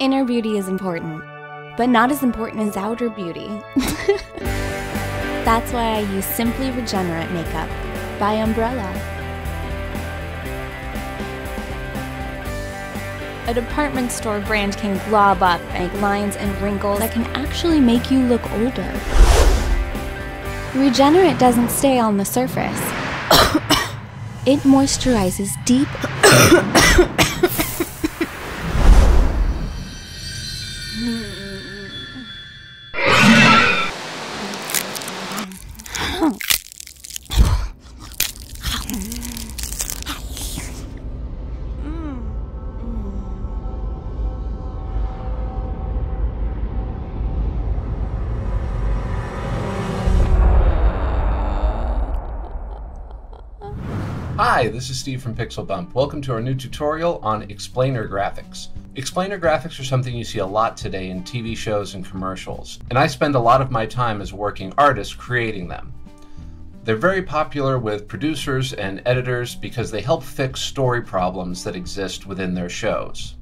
Inner beauty is important, but not as important as outer beauty. That's why I use Simply Regenerate Makeup by Umbrella. A department store brand can glob up and make lines and wrinkles that can actually make you look older. Regenerate doesn't stay on the surface. It moisturizes deep. Hi, this is Steve from PixelBump. Welcome to our new tutorial on explainer graphics. Explainer graphics are something you see a lot today in TV shows and commercials, and I spend a lot of my time as a working artist creating them. They're very popular with producers and editors because they help fix story problems that exist within their shows.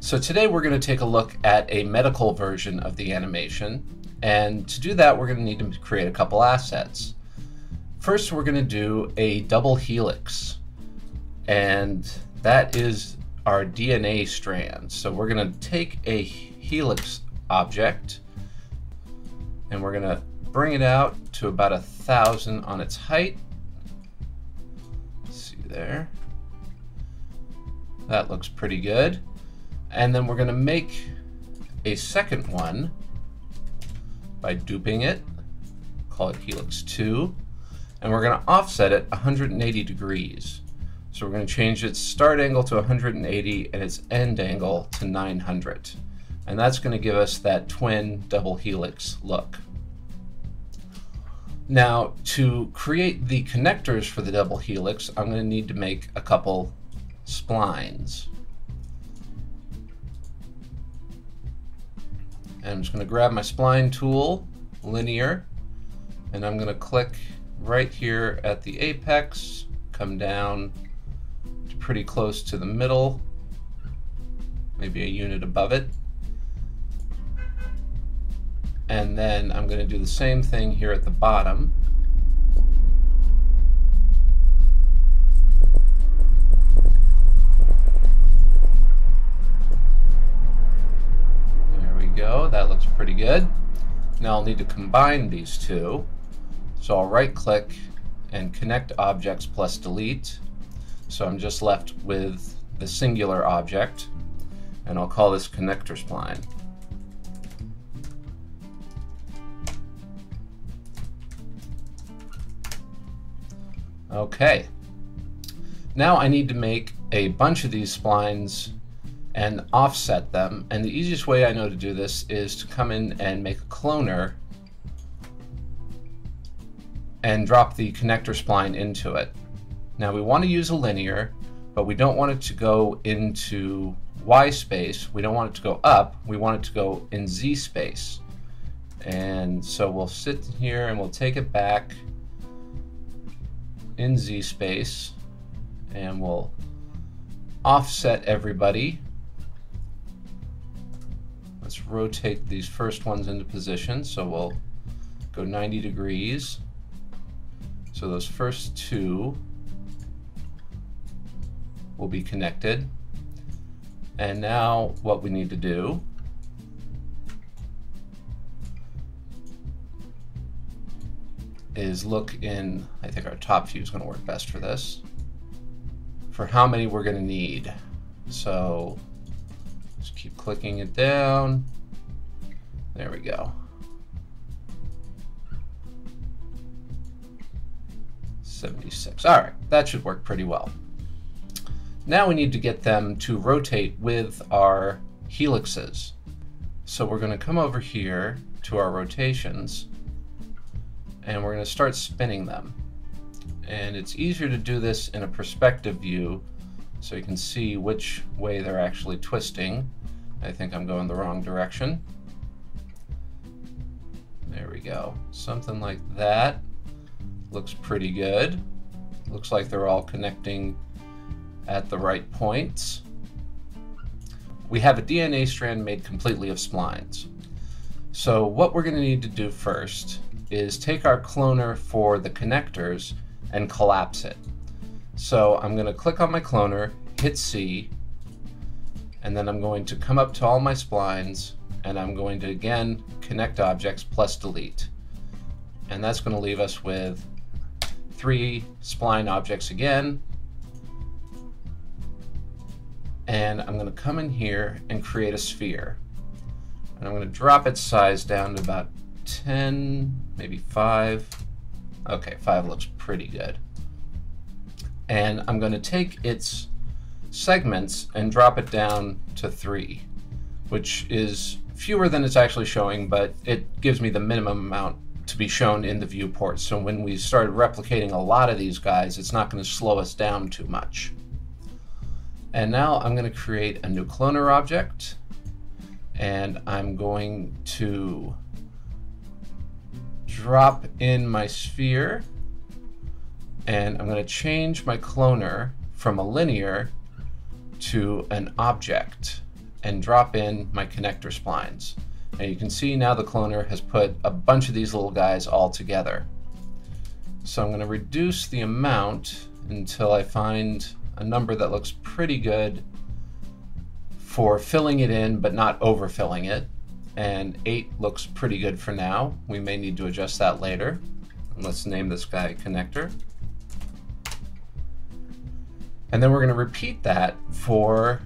So today we're going to take a look at a medical version of the animation, and to do that we're going to need to create a couple assets. First, we're going to do a double helix, and that is our DNA strand. So we're going to take a helix object and we're going to bring it out to about 1,000 on its height. See there? That looks pretty good. And then we're going to make a second one by duping it, call it helix 2. And we're going to offset it 180 degrees. So we're going to change its start angle to 180 and its end angle to 900. And that's going to give us that twin double helix look. Now, to create the connectors for the double helix, I'm going to need to make a couple splines. And I'm just going to grab my spline tool, linear, and I'm going to click right here at the apex, come down to pretty close to the middle, maybe a unit above it. And then I'm going to do the same thing here at the bottom. There we go, that looks pretty good. Now I'll need to combine these two. So I'll right click and connect objects plus delete. So I'm just left with the singular object, and I'll call this connector spline. Okay. Now I need to make a bunch of these splines and offset them, and the easiest way I know to do this is to come in and make a cloner and drop the connector spline into it. Now we want to use a linear, but we don't want it to go into Y space. We don't want it to go up. We want it to go in Z space. And so we'll sit here and we'll take it back in Z space, and we'll offset everybody. Let's rotate these first ones into position. So we'll go 90 degrees. So those first two will be connected. And now what we need to do is look in, I think our top view is going to work best for this, for how many we're going to need. So just keep clicking it down. There we go. 76. All right, that should work pretty well. Now we need to get them to rotate with our helixes. So we're going to come over here to our rotations, and we're going to start spinning them. And it's easier to do this in a perspective view so you can see which way they're actually twisting. I think I'm going the wrong direction. There we go. Something like that. Looks pretty good. Looks like they're all connecting at the right points. we have a DNA strand made completely of splines. So what we're going to need to do first is take our cloner for the connectors and collapse it. So I'm going to click on my cloner, hit C, and then I'm going to come up to all my splines, and I'm going to again connect objects plus delete. And that's going to leave us with 3 spline objects again. And I'm going to come in here and create a sphere. And I'm going to drop its size down to about 10, maybe 5. Okay, 5 looks pretty good. And I'm going to take its segments and drop it down to 3, which is fewer than it's actually showing, but it gives me the minimum amount to be shown in the viewport. So when we start replicating a lot of these guys, it's not going to slow us down too much. And now I'm going to create a new cloner object, and I'm going to drop in my sphere, and I'm going to change my cloner from a linear to an object and drop in my connector splines. And you can see now the cloner has put a bunch of these little guys all together. So I'm going to reduce the amount until I find a number that looks pretty good for filling it in but not overfilling it. And 8 looks pretty good for now. We may need to adjust that later. And let's name this guy connector. And then we're going to repeat that for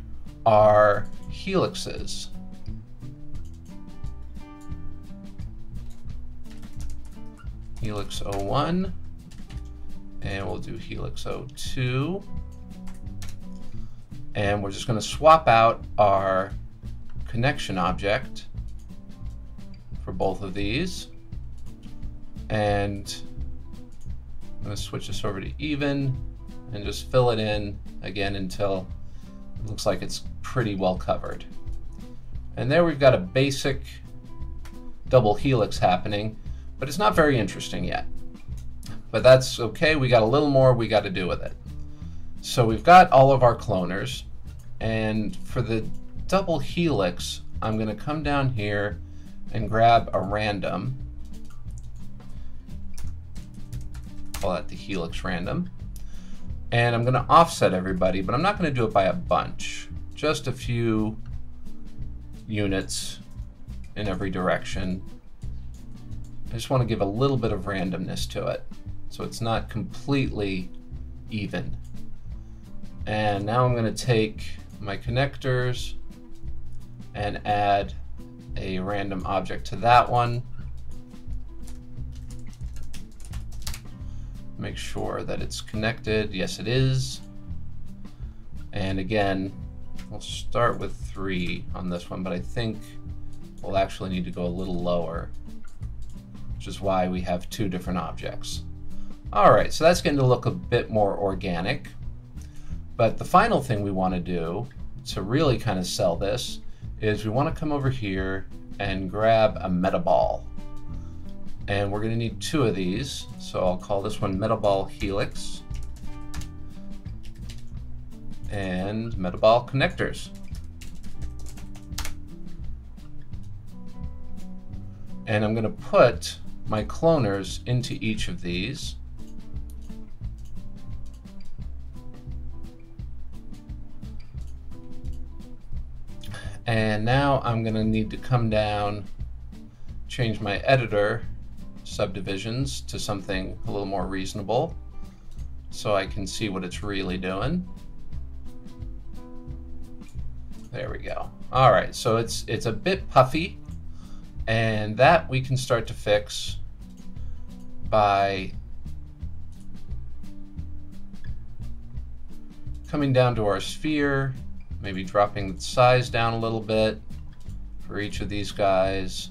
our helixes. Helix 01, and we'll do helix 02. And we're just going to swap out our connection object for both of these. And I'm going to switch this over to even and just fill it in again until it looks like it's pretty well covered. And there we've got a basic double helix happening, but it's not very interesting yet. But that's okay, we got a little more we got to do with it. So we've got all of our cloners, and for the double helix, I'm going to come down here and grab a random. Call that the helix random. And I'm going to offset everybody, but I'm not going to do it by a bunch. Just a few units in every direction. I just want to give a little bit of randomness to it, so it's not completely even. And now I'm going to take my connectors and add a random object to that one. Make sure that it's connected. Yes, it is. And again, we'll start with 3 on this one, but I think we'll actually need to go a little lower, which is why we have 2 different objects. All right, so that's going to look a bit more organic. But the final thing we want to do to really kind of sell this is we want to come over here and grab a metaball. And we're going to need 2 of these, so I'll call this one metaball helix and metaball connectors. And I'm going to put my cloners into each of these. And now I'm going to need to come down, change my editor subdivisions to something a little more reasonable so I can see what it's really doing. There we go. All right, so it's a bit puffy, and that we can start to fix by coming down to our sphere, maybe dropping the size down a little bit for each of these guys.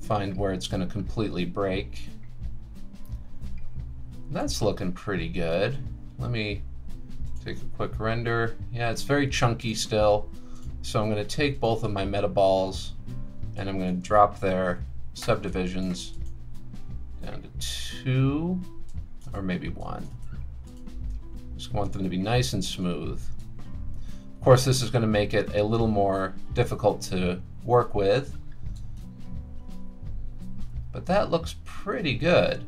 Find where it's going to completely break. That's looking pretty good. Let me take a quick render. Yeah, it's very chunky still. So I'm going to take both of my metaballs and I'm going to drop their subdivisions down to 2 or maybe 1. Just want them to be nice and smooth. Of course, this is going to make it a little more difficult to work with, but that looks pretty good.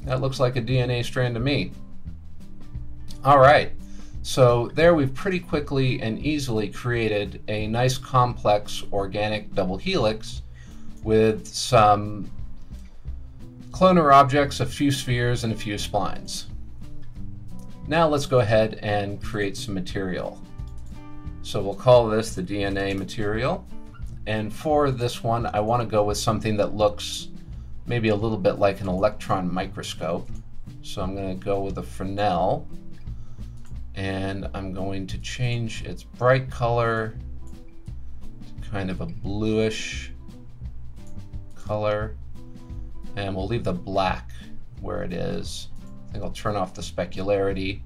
That looks like a DNA strand to me. All right, so there we've pretty quickly and easily created a nice complex organic double helix with some cloner objects, a few spheres, and a few splines. Now let's go ahead and create some material. So we'll call this the DNA material. And for this one, I want to go with something that looks maybe a little bit like an electron microscope. So I'm going to go with a Fresnel, and I'm going to change its bright color to kind of a bluish color, and we'll leave the black where it is. I think I'll turn off the specularity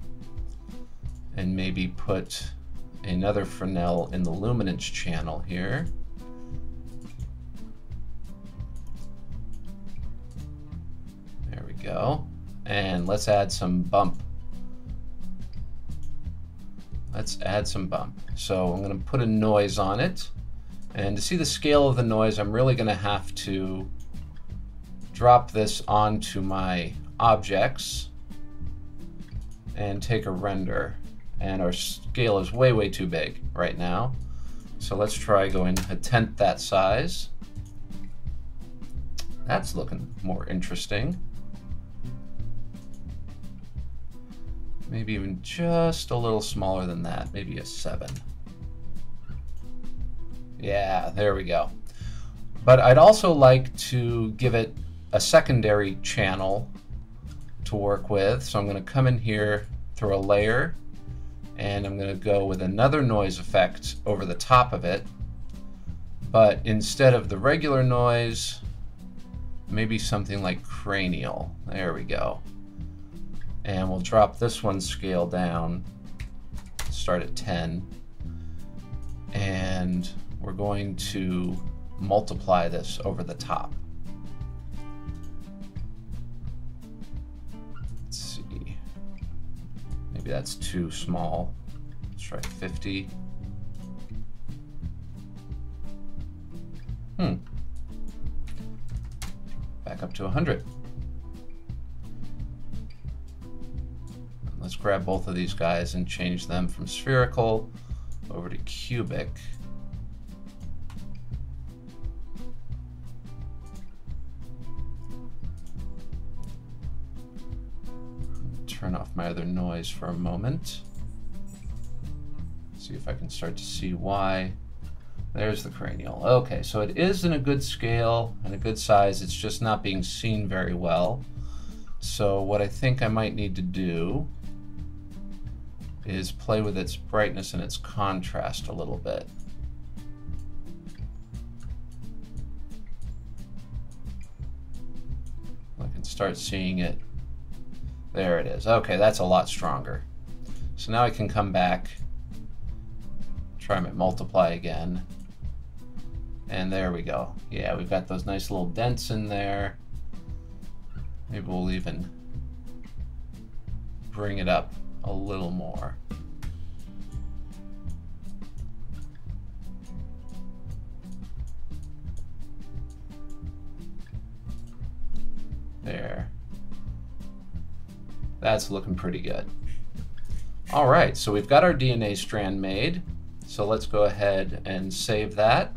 and maybe put another Fresnel in the luminance channel here. There we go. And let's add some bump. Let's add some bump. So I'm going to put a noise on it. And to see the scale of the noise, I'm really going to have to drop this onto my objects and take a render. And our scale is way, way too big right now. So let's try going a tenth that size. That's looking more interesting. Maybe even just a little smaller than that, maybe a 7. Yeah, there we go. But I'd also like to give it a secondary channel to work with. So I'm going to come in here, throw a layer, and I'm going to go with another noise effect over the top of it. But instead of the regular noise, maybe something like cranial. There we go. And we'll drop this one scale down, start at 10, and we're going to multiply this over the top. Let's see, maybe that's too small. Let's try 50. Back up to 100. Let's grab both of these guys and change them from spherical over to cubic. Turn off my other noise for a moment. See if I can start to see why. There's the cranial. Okay, so it is in a good scale and a good size. It's just not being seen very well. So what I think I might need to do is play with its brightness and its contrast a little bit. I can start seeing it. There it is. Okay, that's a lot stronger. So now I can come back, try my multiply again, and there we go. Yeah, we've got those nice little dents in there. Maybe we'll even bring it up a little more. There. That's looking pretty good. All right, so we've got our DNA strand made. So let's go ahead and save that.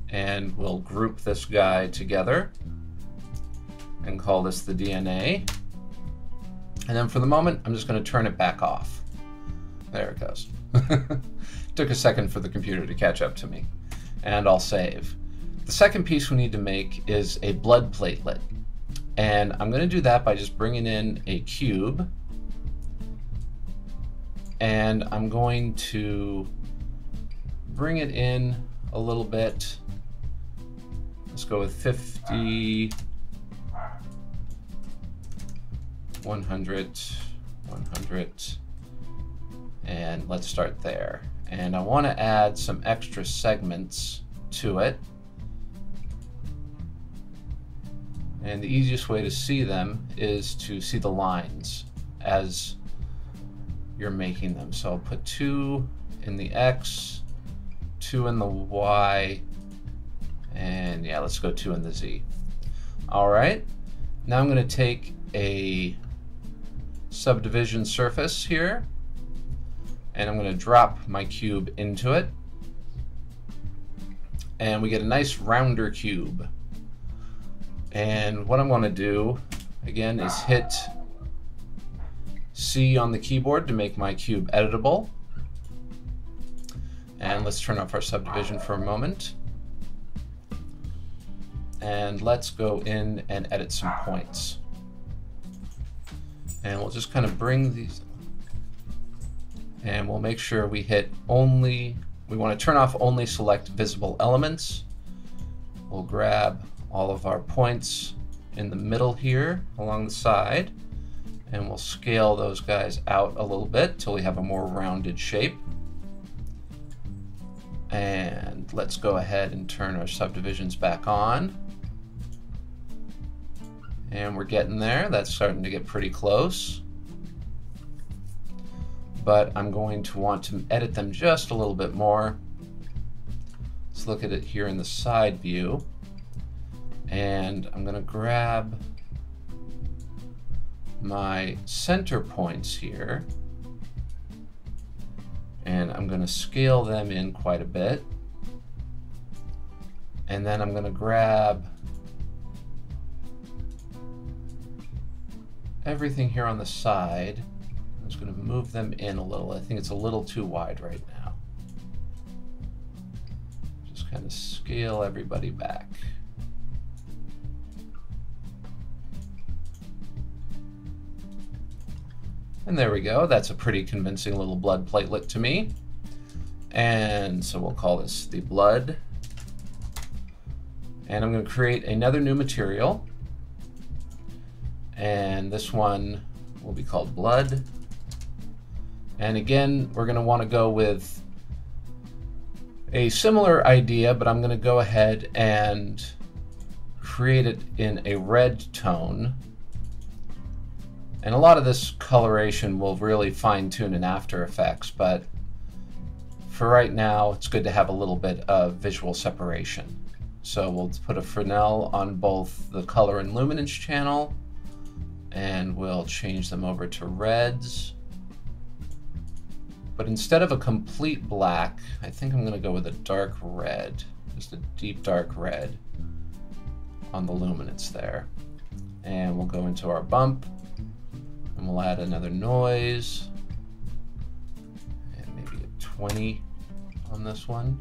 And we'll group this guy together and call this the DNA. And then for the moment, I'm just going to turn it back off. There it goes. Took a second for the computer to catch up to me. And I'll save. The second piece we need to make is a blood platelet. And I'm going to do that by just bringing in a cube. And I'm going to bring it in a little bit. Let's go with 50, 100, 100, and let's start there. And I want to add some extra segments to it. And the easiest way to see them is to see the lines as you're making them. So I'll put 2 in the X, 2 in the Y, and yeah, let's go 2 in the Z. All right, now I'm going to take a subdivision surface here, and I'm going to drop my cube into it, and we get a nice rounder cube. And what I'm going to do again is hit C on the keyboard to make my cube editable. And let's turn off our subdivision for a moment. And let's go in and edit some points. And we'll just kind of bring these, and we'll make sure we hit only, we want to turn off only select visible elements. We'll grab all of our points in the middle here along the side, and we'll scale those guys out a little bit till we have a more rounded shape. And let's go ahead and turn our subdivisions back on. And we're getting there. That's starting to get pretty close. But I'm going to want to edit them just a little bit more. Let's look at it here in the side view. And I'm going to grab my center points here, and I'm going to scale them in quite a bit. And then I'm going to grab everything here on the side. I'm just going to move them in a little. I think it's a little too wide right now. Just kind of scale everybody back. And there we go. That's a pretty convincing little blood platelet to me. And so we'll call this the blood. And I'm going to create another new material. And this one will be called blood. And again, we're going to want to go with a similar idea, but I'm going to go ahead and create it in a red tone. And a lot of this coloration will really fine-tune in After Effects, but for right now, it's good to have a little bit of visual separation. So we'll put a Fresnel on both the color and luminance channel, and we'll change them over to reds. But instead of a complete black, I think I'm going to go with a dark red, just a deep dark red on the luminance there. And we'll go into our bump. And we'll add another noise, and maybe a 20 on this one.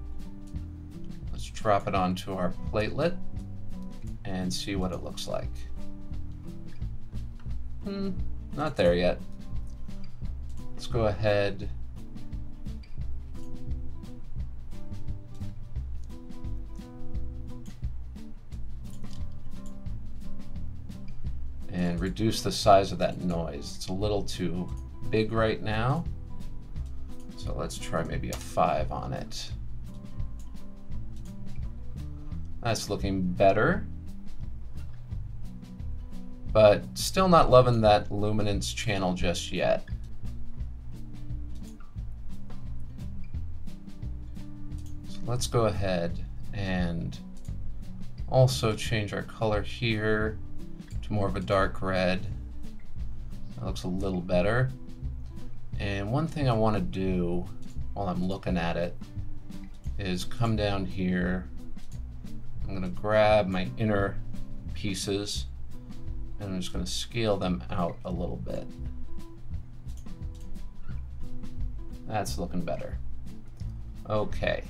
Let's drop it onto our platelet and see what it looks like. Not there yet. Let's go ahead and reduce the size of that noise. It's a little too big right now. So let's try maybe a 5 on it. That's looking better. But still not loving that luminance channel just yet. So let's go ahead and also change our color here to more of a dark red. That looks a little better. And one thing I want to do while I'm looking at it is come down here. I'm going to grab my inner pieces and I'm just going to scale them out a little bit. That's looking better. Okay.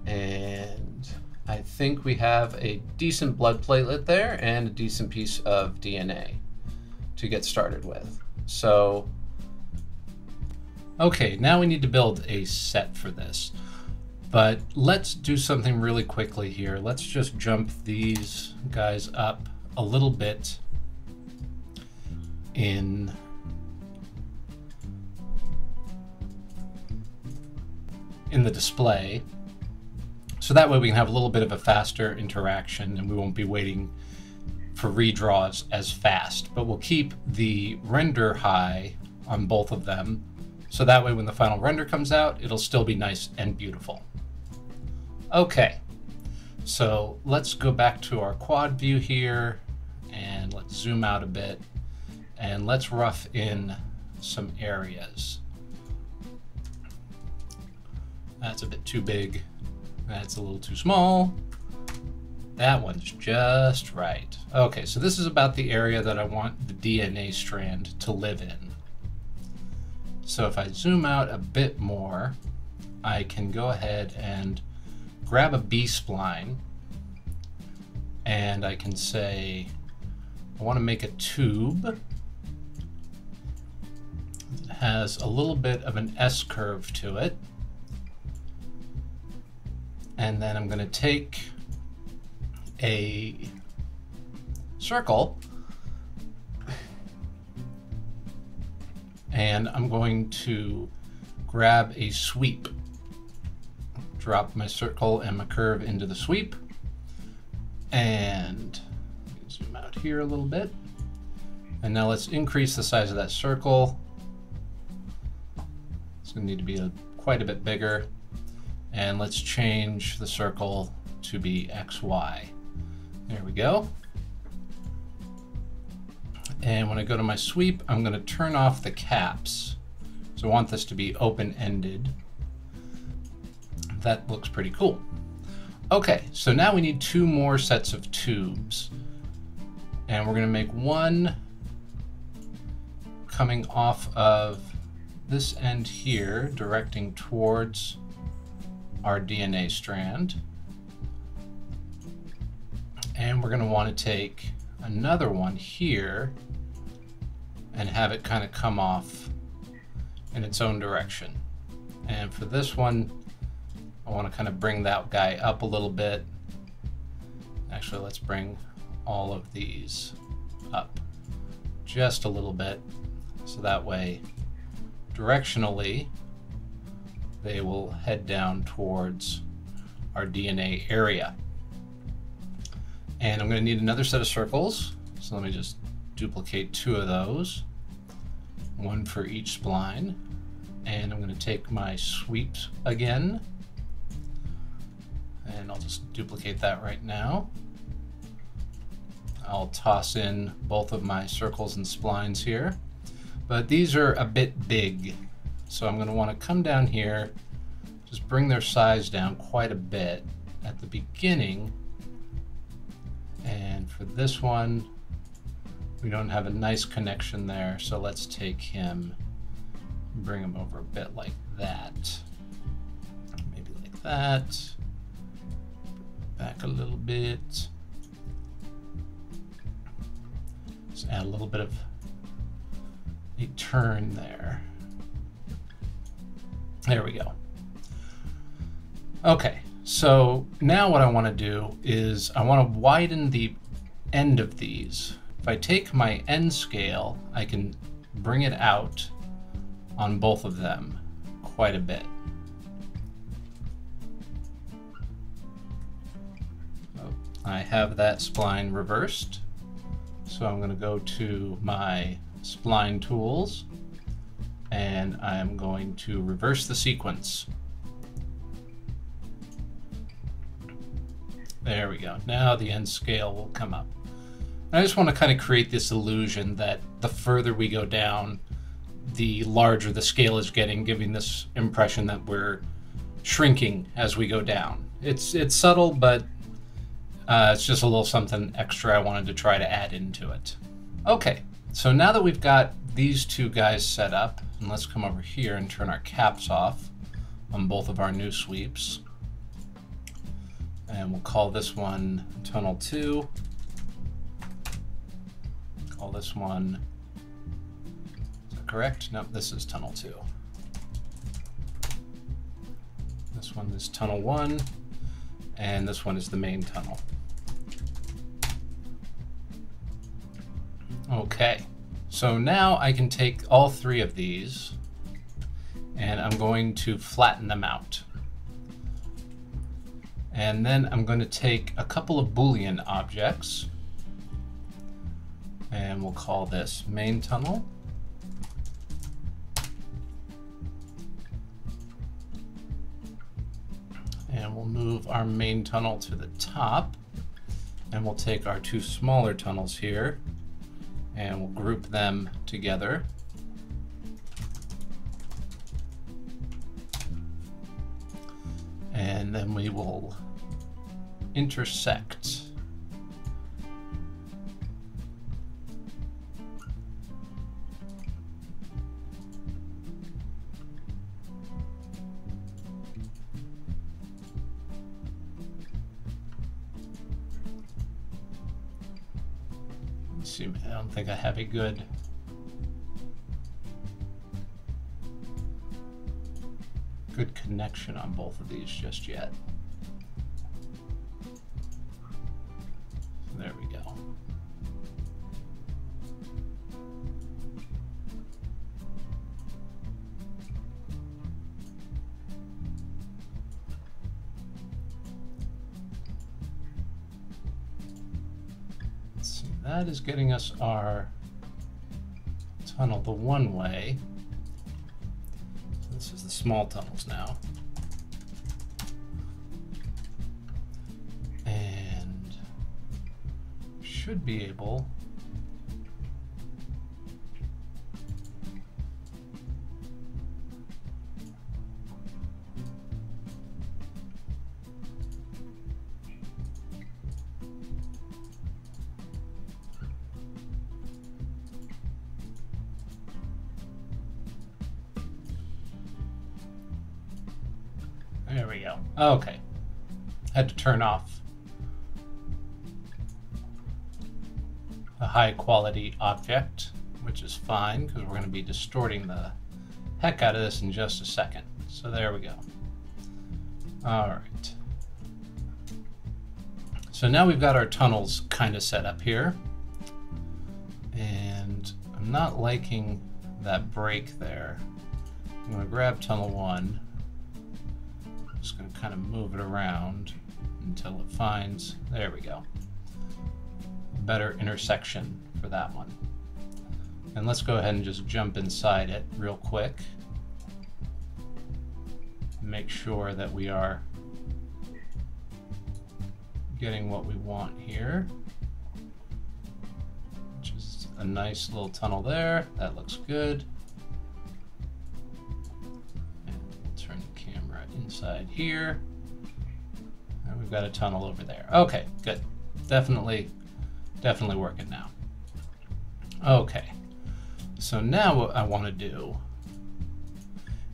And I think we have a decent blood platelet there and a decent piece of DNA to get started with. So, okay, now we need to build a set for this. But let's do something really quickly here. Let's just jump these guys up a little bit in the display. So that way we can have a little bit of a faster interaction and we won't be waiting for redraws as fast, but we'll keep the render high on both of them, so that way when the final render comes out, it'll still be nice and beautiful. Okay, so let's go back to our quad view here, and let's zoom out a bit, and let's rough in some areas. That's a bit too big. That's a little too small. That one's just right. Okay, so this is about the area that I want the DNA strand to live in. So if I zoom out a bit more, I can go ahead and grab a B-spline, and I can say, I want to make a tube that has a little bit of an S-curve to it. And then I'm going to take a circle and I'm going to grab a sweep. Drop my circle and my curve into the sweep. And zoom out here a little bit. And now let's increase the size of that circle. It's going to need to be quite a bit bigger. And let's change the circle to be XY. There we go. And when I go to my sweep, I'm going to turn off the caps. So I want this to be open-ended. That looks pretty cool. Okay, so now we need two more sets of tubes. And we're going to make one coming off of this end here, directing towards our DNA strand. And we're going to want to take another one here and have it kind of come off in its own direction. And for this one, I want to kind of bring that guy up a little bit. Actually, let's bring all of these up just a little bit, so that way directionally they will head down towards our DNA area. And I'm going to need another set of circles, so let me just duplicate two of those, one for each spline. And I'm going to take my sweeps again, and I'll just duplicate that right now. I'll toss in both of my circles and splines here, but these are a bit big. So I'm going to want to come down here, just bring their size down quite a bit at the beginning. And for this one, we don't have a nice connection there, so let's take him and bring him over a bit like that. Maybe like that. Back a little bit. Just add a little bit of a turn there. There we go. Okay, so now what I want to do is I want to widen the end of these. If I take my end scale, I can bring it out on both of them quite a bit. I have that spline reversed, so I'm going to go to my spline tools and I'm going to reverse the sequence. There we go. Now the end scale will come up. And I just want to kind of create this illusion that the further we go down, the larger the scale is getting, giving this impression that we're shrinking as we go down. It's subtle, but it's just a little something extra I wanted to try to add into it. Okay, so now that we've got these two guys set up, and let's come over here and turn our caps off on both of our new sweeps. And we'll call this one tunnel 2. Call this one, is that correct? Nope, this is tunnel 2. This one is tunnel 1, and this one is the main tunnel. Okay, so now I can take all three of these and I'm going to flatten them out. And then I'm going to take a couple of Boolean objects And we'll call this main tunnel. And we'll move our main tunnel to the top. And we'll take our two smaller tunnels here and we'll group them together. And then we will intersect. Let's see, I don't think I have a good connection on both of these just yet. There we go. Let's see, that is getting us our tunnel the one way. This is the small tunnels now. And should be able There we go. Okay. Had to turn off a high quality object, which is fine because we're going to be distorting the heck out of this in just a second. So there we go. All right. So now we've got our tunnels kind of set up here. And I'm not liking that break there. I'm going to grab tunnel 1. Just going to kind of move it around until it finds, there we go, a better intersection for that one. And let's go ahead and just jump inside it real quick. Make sure that we are getting what we want here, which is a nice little tunnel there. That looks good. Inside here, and we've got a tunnel over there. Okay, good. Definitely working now. Okay, so now what I want to do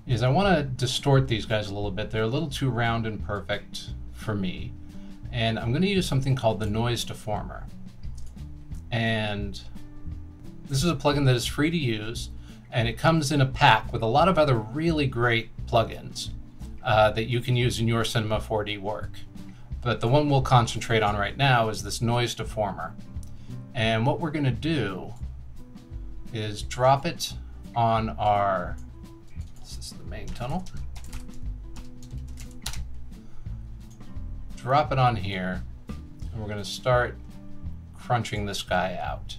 is I want to distort these guys a little bit. They're a little too round and perfect for me, and I'm going to use something called the noise deformer. And this is a plugin that is free to use, and it comes in a pack with a lot of other really great plugins that you can use in your Cinema 4D work. But the one we'll concentrate on right now is this noise deformer. And what we're going to do is drop it on our, this is the main tunnel, drop it on here, and we're going to start crunching this guy out.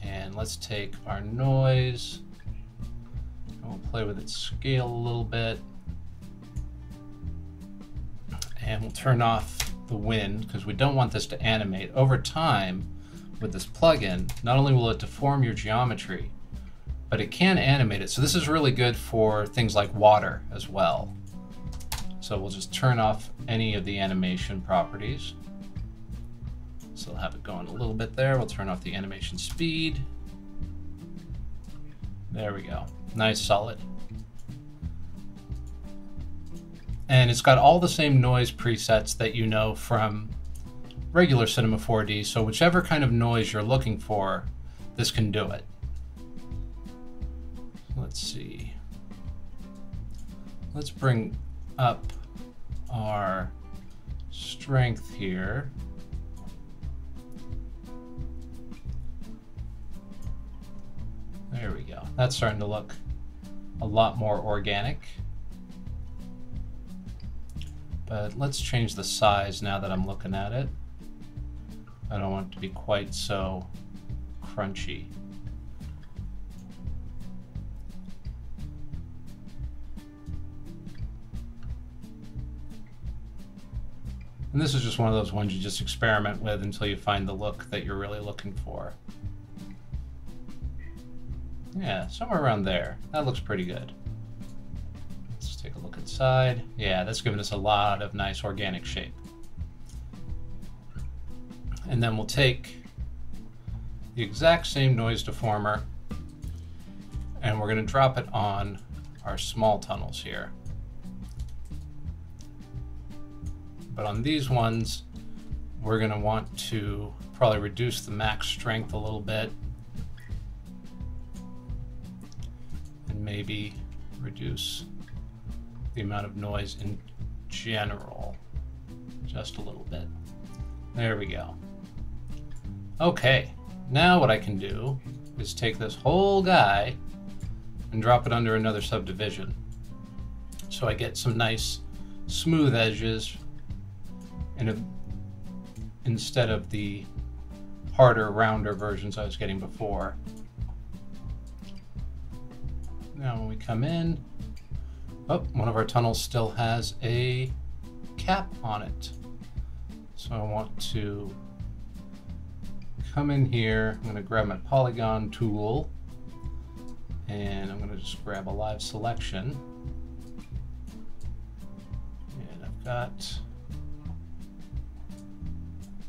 And let's take our noise, we'll play with its scale a little bit, and we'll turn off the wind because we don't want this to animate. Over time with this plugin, not only will it deform your geometry, but it can animate it. So this is really good for things like water as well. So we'll just turn off any of the animation properties. So we'll have it going a little bit there. We'll turn off the animation speed. There we go. Nice, solid. And it's got all the same noise presets that you know from regular Cinema 4D, so whichever kind of noise you're looking for, this can do it. Let's see. Let's bring up our strength here. There we go. That's starting to look a lot more organic. But let's change the size now that I'm looking at it. I don't want it to be quite so crunchy. And this is just one of those ones you just experiment with until you find the look that you're really looking for. Yeah, somewhere around there. That looks pretty good. Let's take a look inside. Yeah, that's giving us a lot of nice organic shape. And then we'll take the exact same noise deformer and we're going to drop it on our small tunnels here. But on these ones, we're going to want to probably reduce the max strength a little bit. And maybe reduce the amount of noise in general just a little bit. There we go. Okay, now what I can do is take this whole guy and drop it under another subdivision. So I get some nice smooth edges instead of the harder, rounder versions I was getting before. Now when we come in, oh, one of our tunnels still has a cap on it. So I want to come in here, I'm going to grab my polygon tool, and I'm going to just grab a live selection. And I've got,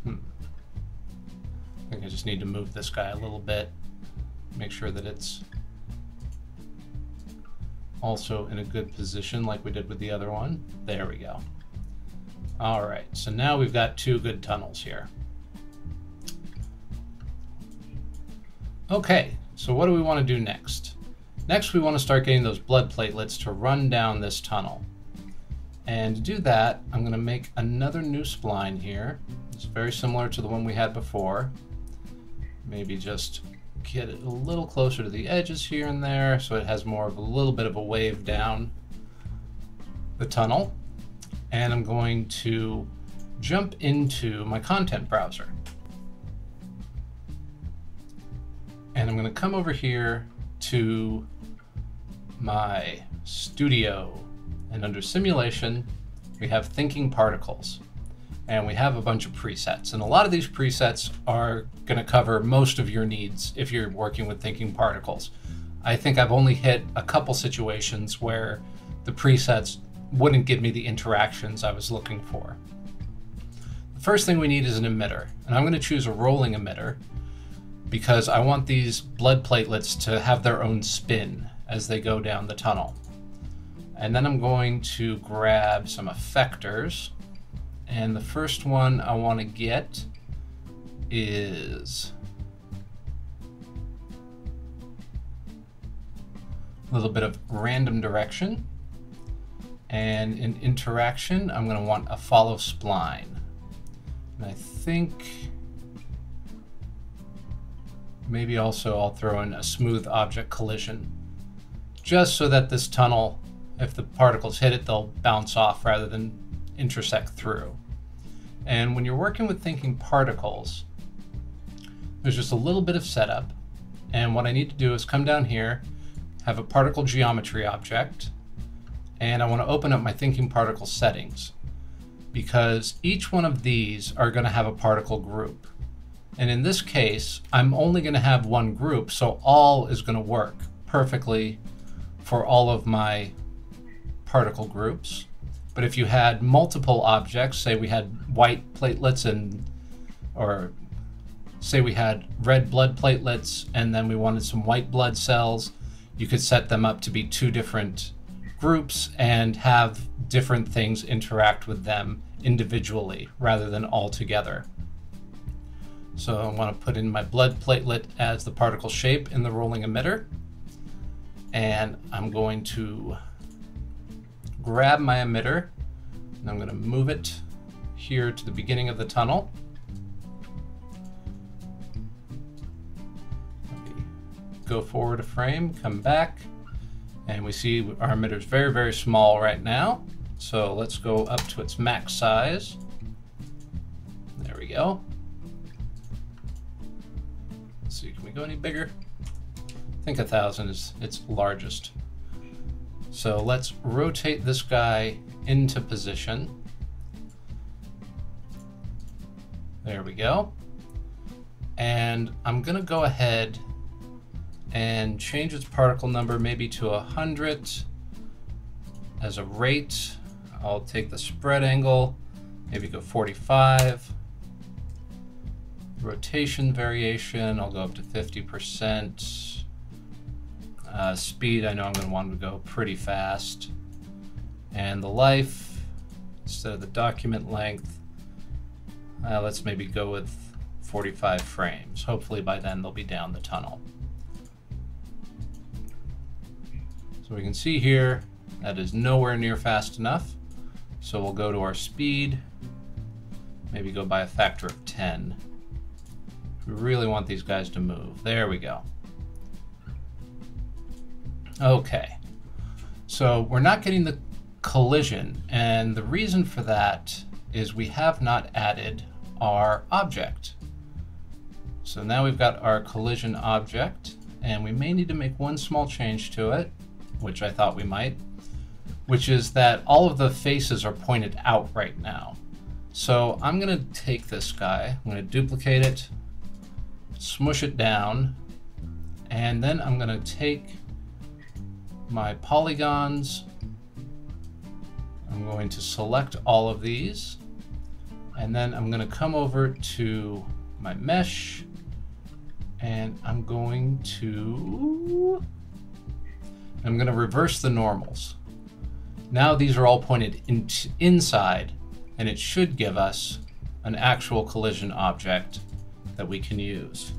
I think I just need to move this guy a little bit, make sure that it's also in a good position like we did with the other one. There we go. All right, so now we've got two good tunnels here. Okay, so what do we want to do next? Next, we want to start getting those blood platelets to run down this tunnel. And to do that, I'm going to make another new spline here. It's very similar to the one we had before. Maybe just get it a little closer to the edges here and there so it has more of a little bit of a wave down the tunnel. And I'm going to jump into my content browser. And I'm going to come over here to my studio, and under simulation we have thinking particles, and we have a bunch of presets, and a lot of these presets are going to cover most of your needs if you're working with thinking particles. I think I've only hit a couple situations where the presets wouldn't give me the interactions I was looking for. The first thing we need is an emitter, and I'm going to choose a rolling emitter because I want these blood platelets to have their own spin as they go down the tunnel. And then I'm going to grab some effectors, and the first one I want to get is a little bit of random direction, and in interaction I'm going to want a follow spline. And I think maybe also I'll throw in a smooth object collision, just so that this tunnel, if the particles hit it, they'll bounce off rather than intersect through. And when you're working with thinking particles, there's just a little bit of setup. And what I need to do is come down here, have a particle geometry object, and I want to open up my thinking particle settings, because each one of these are going to have a particle group. And in this case, I'm only going to have one group, so all is going to work perfectly for all of my particle groups. But if you had multiple objects, say we had white platelets or say we had red blood platelets and then we wanted some white blood cells, you could set them up to be two different groups and have different things interact with them individually rather than all together. So I want to put in my blood platelet as the particle shape in the rolling emitter, and I'm going to grab my emitter and I'm going to move it here to the beginning of the tunnel. Go forward a frame, come back, and we see our emitter is very, very small right now. So let's go up to its max size. There we go. we go any bigger? I think 1,000 is its largest. So let's rotate this guy into position. There we go. And I'm gonna go ahead and change its particle number maybe to 100 as a rate. I'll take the spread angle, maybe go 45. Rotation variation, I'll go up to 50%. Speed, I know I'm going to want to go pretty fast. And the life, instead of the document length, let's maybe go with 45 frames. Hopefully by then they'll be down the tunnel. So we can see here that is nowhere near fast enough. So we'll go to our speed, maybe go by a factor of 10. We really want these guys to move. There we go. Okay, so we're not getting the collision, and the reason for that is we have not added our object. So now we've got our collision object, and we may need to make one small change to it, which I thought we might, which is that all of the faces are pointed out right now. So I'm going to take this guy, I'm going to duplicate it, smush it down, and then I'm going to take my polygons. I'm going to select all of these, and then I'm going to come over to my mesh, and I'm going to reverse the normals. Now these are all pointed inside, and it should give us an actual collision object that we can use.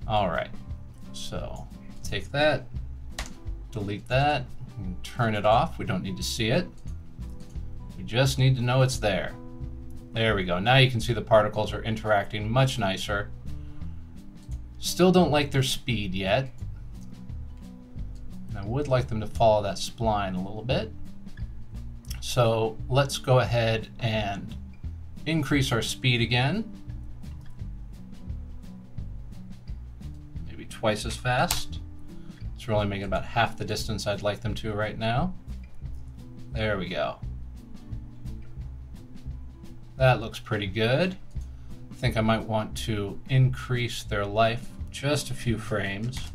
All right, so take that, delete that, and turn it off. We don't need to see it. We just need to know it's there. There we go. Now you can see the particles are interacting much nicer. Still don't like their speed yet. And I would like them to follow that spline a little bit. So let's go ahead and increase our speed again. Maybe twice as fast. It's really making about half the distance I'd like them to right now. There we go. That looks pretty good. I think I might want to increase their life just a few frames.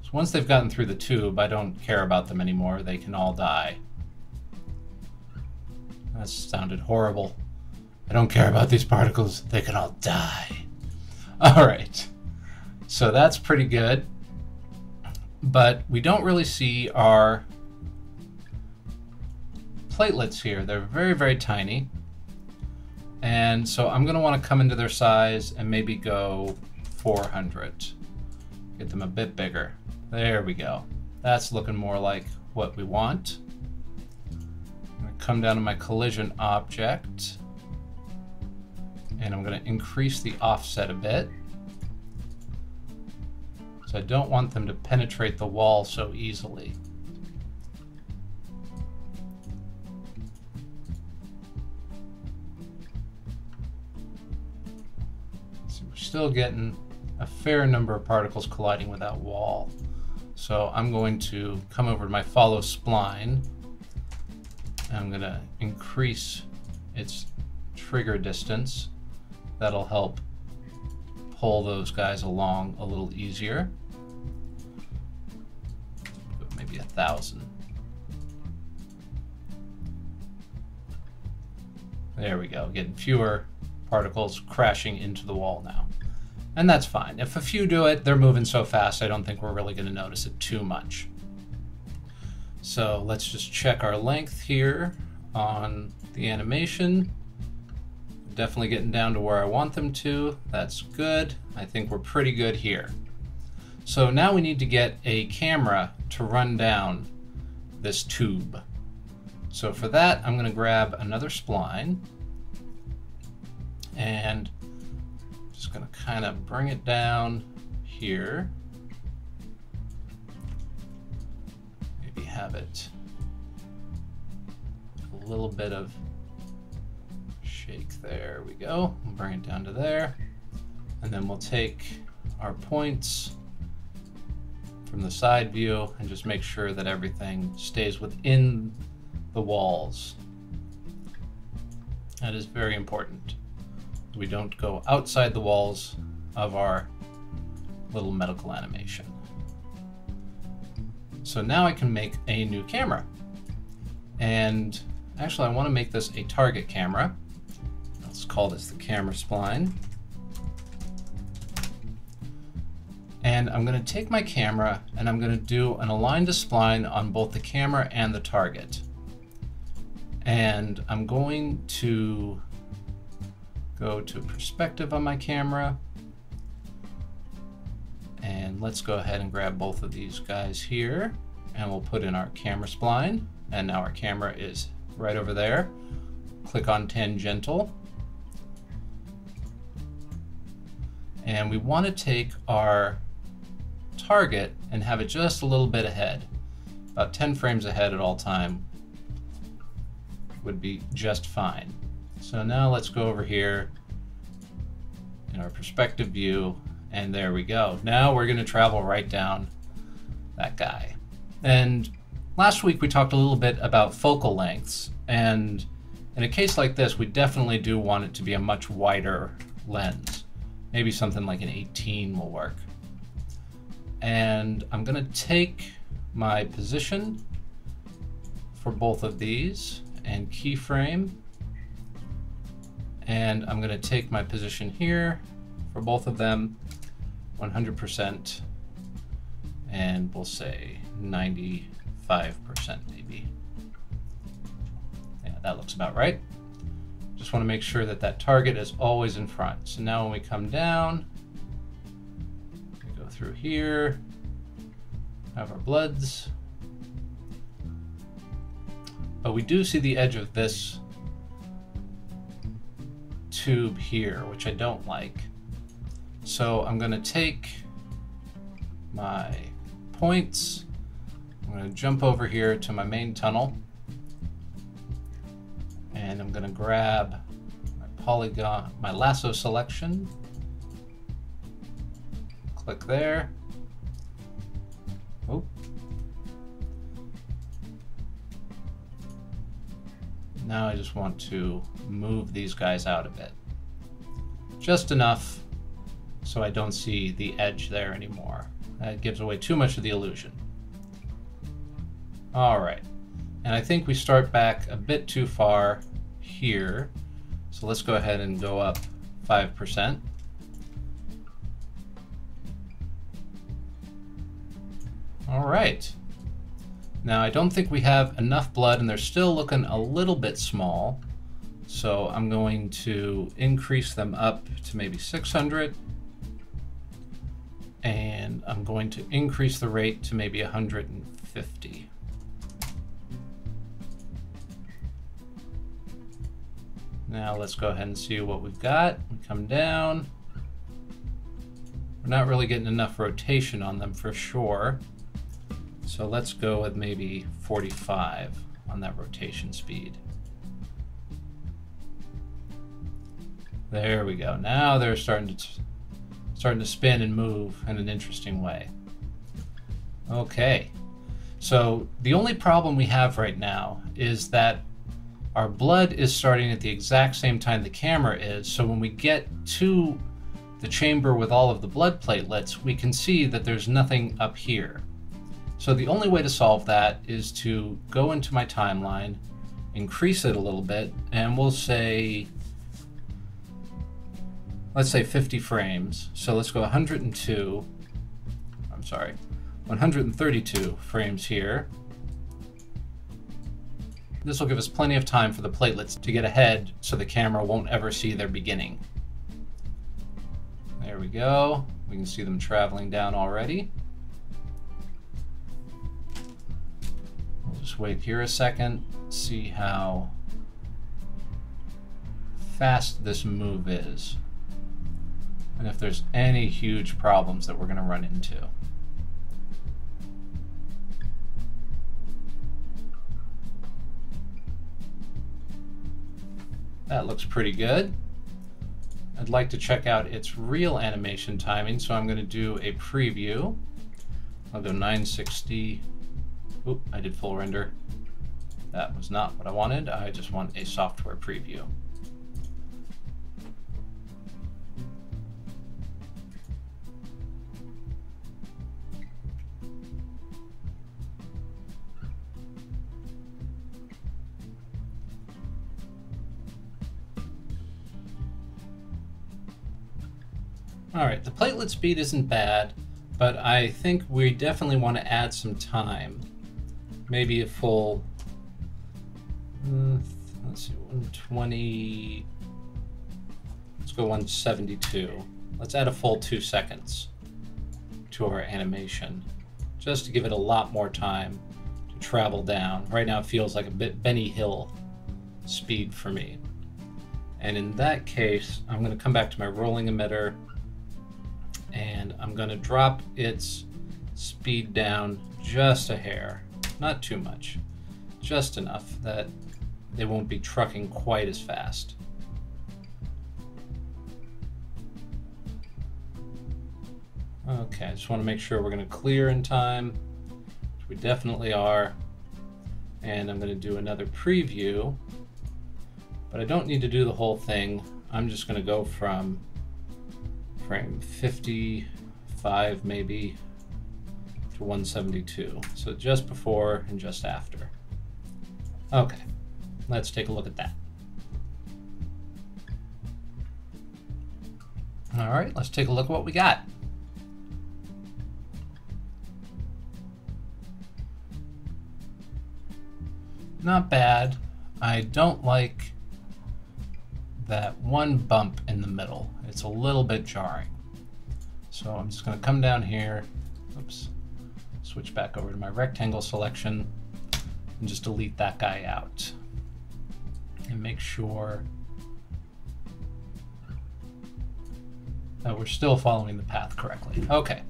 So once they've gotten through the tube, I don't care about them anymore. They can all die. That sounded horrible. I don't care about these particles. They can all die. All right. So that's pretty good. But we don't really see our platelets here. They're very, very tiny. And so I'm going to want to come into their size and maybe go 400. Get them a bit bigger. There we go. That's looking more like what we want. I'm going to come down to my collision object, and I'm going to increase the offset a bit. So I don't want them to penetrate the wall so easily. So we're still getting a fair number of particles colliding with that wall. So I'm going to come over to my follow spline, and I'm going to increase its trigger distance. That'll help pull those guys along a little easier. Maybe 1,000. There we go, getting fewer particles crashing into the wall now. And that's fine. If a few do it, they're moving so fast, I don't think we're really going to notice it too much. So let's just check our length here on the animation. Definitely getting down to where I want them to. That's good. I think we're pretty good here. So now we need to get a camera to run down this tube. So for that, I'm going to grab another spline and just going to kind of bring it down here. Maybe have it a little bit of shake. There we go. We'll bring it down to there. And then we'll take our points from the side view and just make sure that everything stays within the walls. That is very important. We don't go outside the walls of our little medical animation. So now I can make a new camera. And actually I want to make this a target camera. Let's call this the camera spline. And I'm going to take my camera and I'm going to do an align to spline on both the camera and the target. And I'm going to go to perspective on my camera. And let's go ahead and grab both of these guys here and we'll put in our camera spline. And now our camera is right over there. Click on tangential. And we want to take our target and have it just a little bit ahead. About 10 frames ahead at all time would be just fine. So now let's go over here in our perspective view, and there we go. Now we're going to travel right down that guy. And last week we talked a little bit about focal lengths, and in a case like this we definitely do want it to be a much wider lens. Maybe something like an 18 will work. And I'm going to take my position for both of these and keyframe, and I'm going to take my position here for both of them 100%, and we'll say 95% maybe. Yeah, that looks about right. Just want to make sure that that target is always in front. So now when we come down, we go through here, have our bloods. But we do see the edge of this tube here, which I don't like. So I'm going to take my points, I'm going to jump over here to my main tunnel, and I'm going to grab my polygon, my lasso selection, click there. Oh. Now I just want to move these guys out a bit. Just enough so I don't see the edge there anymore. That gives away too much of the illusion. All right, and I think we start back a bit too far here. So let's go ahead and go up 5%. All right. Now I don't think we have enough blood and they're still looking a little bit small. So I'm going to increase them up to maybe 600. And I'm going to increase the rate to maybe 150. Now let's go ahead and see what we've got. We come down. We're not really getting enough rotation on them for sure. So let's go with maybe 45 on that rotation speed. There we go. Now they're starting to spin and move in an interesting way. Okay, so the only problem we have right now is that our blood is starting at the exact same time the camera is, so when we get to the chamber with all of the blood platelets, we can see that there's nothing up here. So the only way to solve that is to go into my timeline, increase it a little bit, and we'll say, let's say 50 frames. So let's go 132 frames here. This will give us plenty of time for the platelets to get ahead so the camera won't ever see their beginning. There we go. We can see them traveling down already. We'll just wait here a second, see how fast this move is, and if there's any huge problems that we're going to run into. That looks pretty good. I'd like to check out its real animation timing, so I'm going to do a preview. I'll go 960. Oop, I did full render. That was not what I wanted. I just want a software preview. All right, the platelet speed isn't bad, but I think we definitely want to add some time. Maybe a full, let's see, 120, let's go 172. Let's add a full 2 seconds to our animation, just to give it a lot more time to travel down. Right now it feels like a bit Benny Hill speed for me. And in that case, I'm going to come back to my rolling emitter, and I'm going to drop its speed down just a hair, not too much, just enough that they won't be trucking quite as fast. Okay, I just want to make sure we're going to clear in time, which we definitely are, and I'm going to do another preview, but I don't need to do the whole thing. I'm just going to go from frame 55 maybe to 172. So just before and just after. Okay, let's take a look at that. All right, let's take a look at what we got. Not bad. I don't like that one bump in the middle. It's a little bit jarring. So I'm just going to come down here, oops, switch back over to my rectangle selection and just delete that guy out. And make sure that we're still following the path correctly. Okay,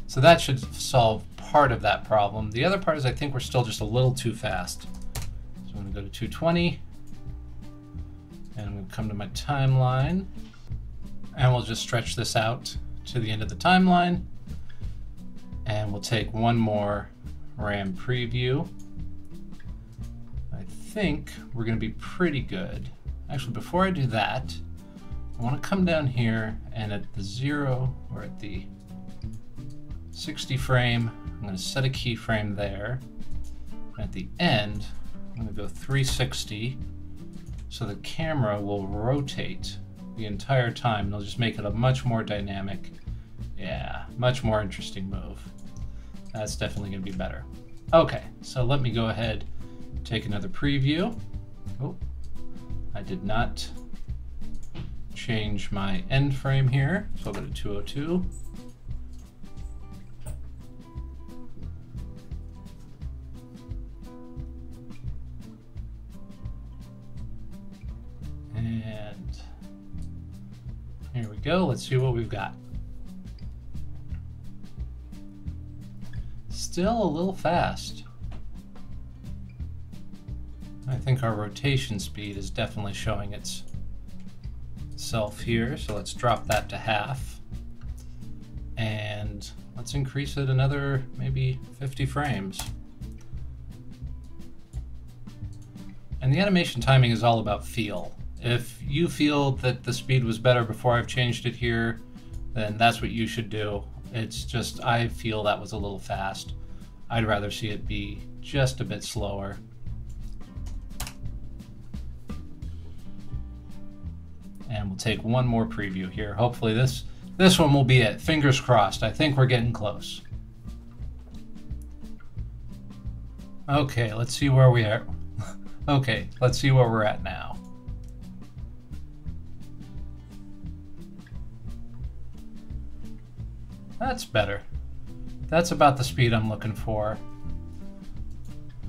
so that should solve part of that problem. The other part is I think we're still just a little too fast. So I'm going to go to 220. And I'm going to come to my timeline, and we'll just stretch this out to the end of the timeline, and we'll take one more RAM preview. I think we're going to be pretty good. Actually, before I do that, I want to come down here, and at the 0 or at the 60 frame, I'm going to set a keyframe there. And at the end, I'm going to go 360. So the camera will rotate the entire time, and it'll just make it a much more dynamic, much more interesting move. That's definitely going to be better. Okay, so let me go ahead and take another preview. Oh, I did not change my end frame here, so I'll go to 202. And here we go. Let's see what we've got. Still a little fast. I think our rotation speed is definitely showing itself here. So let's drop that to half. And let's increase it another maybe 50 frames. And the animation timing is all about feel. If you feel that the speed was better before I've changed it here, then that's what you should do. It's just, I feel that was a little fast. I'd rather see it be just a bit slower. And we'll take one more preview here. Hopefully this one will be it. Fingers crossed. I think we're getting close. Okay, let's see where we are. Okay, let's see where we're at now. That's better. That's about the speed I'm looking for.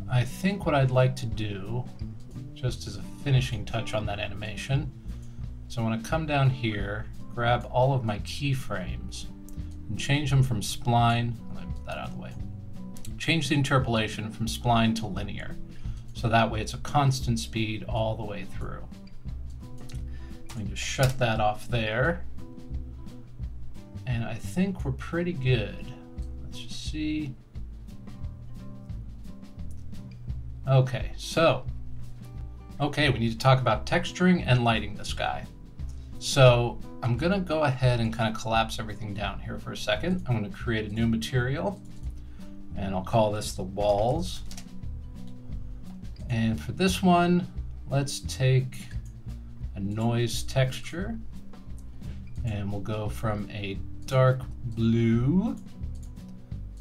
I think what I'd like to do, just as a finishing touch on that animation, is I want to come down here, grab all of my keyframes, and change them from spline, let me put that out of the way, change the interpolation from spline to linear. So that way it's a constant speed all the way through. Let me just shut that off there. And I think we're pretty good. Let's just see. Okay, so, we need to talk about texturing and lighting the sky. So I'm gonna go ahead and kind of collapse everything down here for a second. I'm gonna create a new material, and I'll call this the walls. And for this one, let's take a noise texture, and we'll go from a dark blue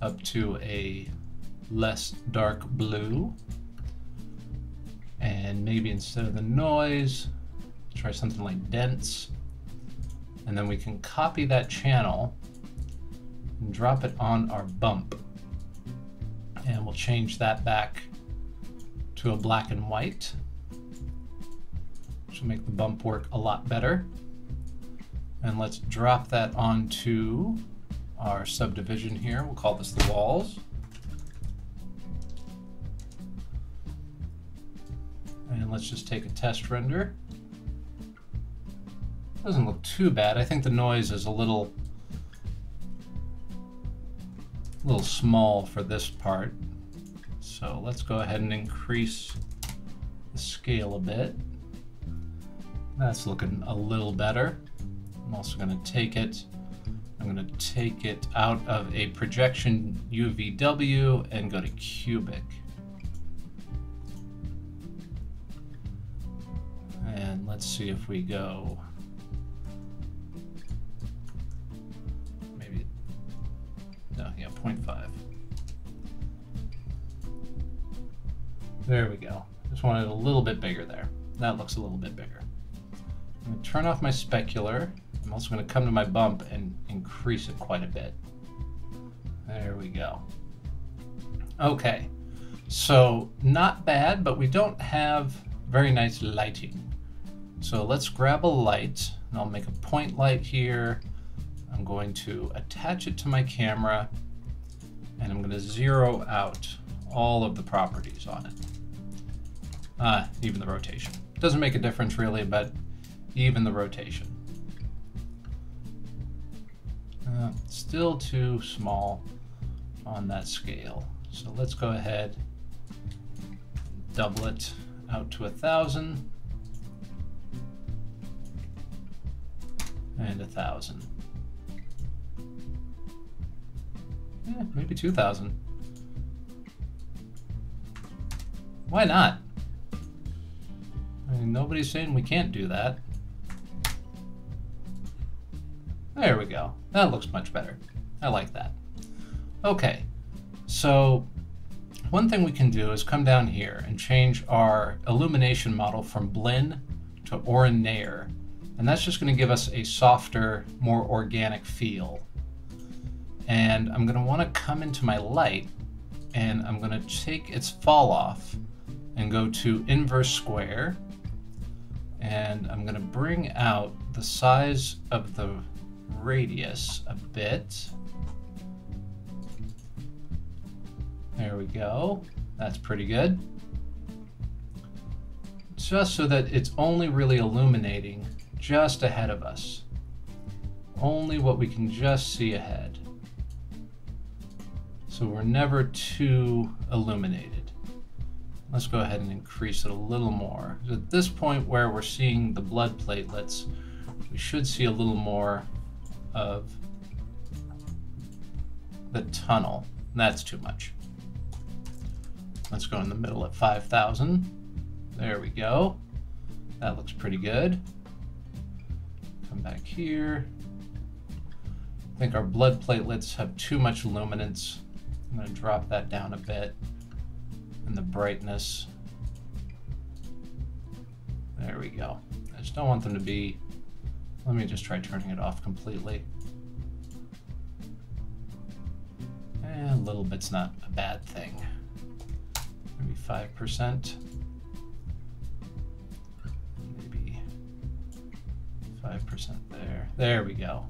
up to a less dark blue. And maybe instead of the noise, try something like dense. And then we can copy that channel and drop it on our bump. And we'll change that back to a black and white, which will make the bump work a lot better. And let's drop that onto our subdivision here. We'll call this the walls. And let's just take a test render. Doesn't look too bad. I think the noise is a little small for this part. So let's go ahead and increase the scale a bit. That's looking a little better. I'm also going to take it out of a projection UVW and go to cubic. And let's see if we go maybe, no, yeah, 0.5. There we go. Just wanted it a little bit bigger there. That looks a little bit bigger. I'm going to turn off my specular. I'm also going to come to my bump and increase it quite a bit. There we go. Okay, so not bad, but we don't have very nice lighting. So let's grab a light, and I'll make a point light here. I'm going to attach it to my camera, and I'm going to zero out all of the properties on it. Even the rotation. Doesn't make a difference really, but even the rotation. Still too small on that scale. So let's go ahead and double it out to 1,000 and 1,000. Yeah, maybe 2,000. Why not? I mean, nobody's saying we can't do that. There we go. That looks much better. I like that. Okay, so one thing we can do is come down here and change our illumination model from Blinn to Oren-Nayar. And that's just going to give us a softer, more organic feel. And I'm going to want to come into my light, and I'm going to take its fall off and go to inverse square. And I'm going to bring out the size of the radius a bit. There we go. That's pretty good. Just so that it's only really illuminating just ahead of us. Only what we can just see ahead. So we're never too illuminated. Let's go ahead and increase it a little more. At this point where we're seeing the blood platelets, we should see a little more of the tunnel. That's too much. Let's go in the middle at 5,000. There we go. That looks pretty good. Come back here. I think our blood platelets have too much luminance. I'm going to drop that down a bit. And the brightness. There we go. I just don't want them to be... Let me just try turning it off completely. And a little bit's not a bad thing. Maybe 5%. Maybe 5% there. There we go.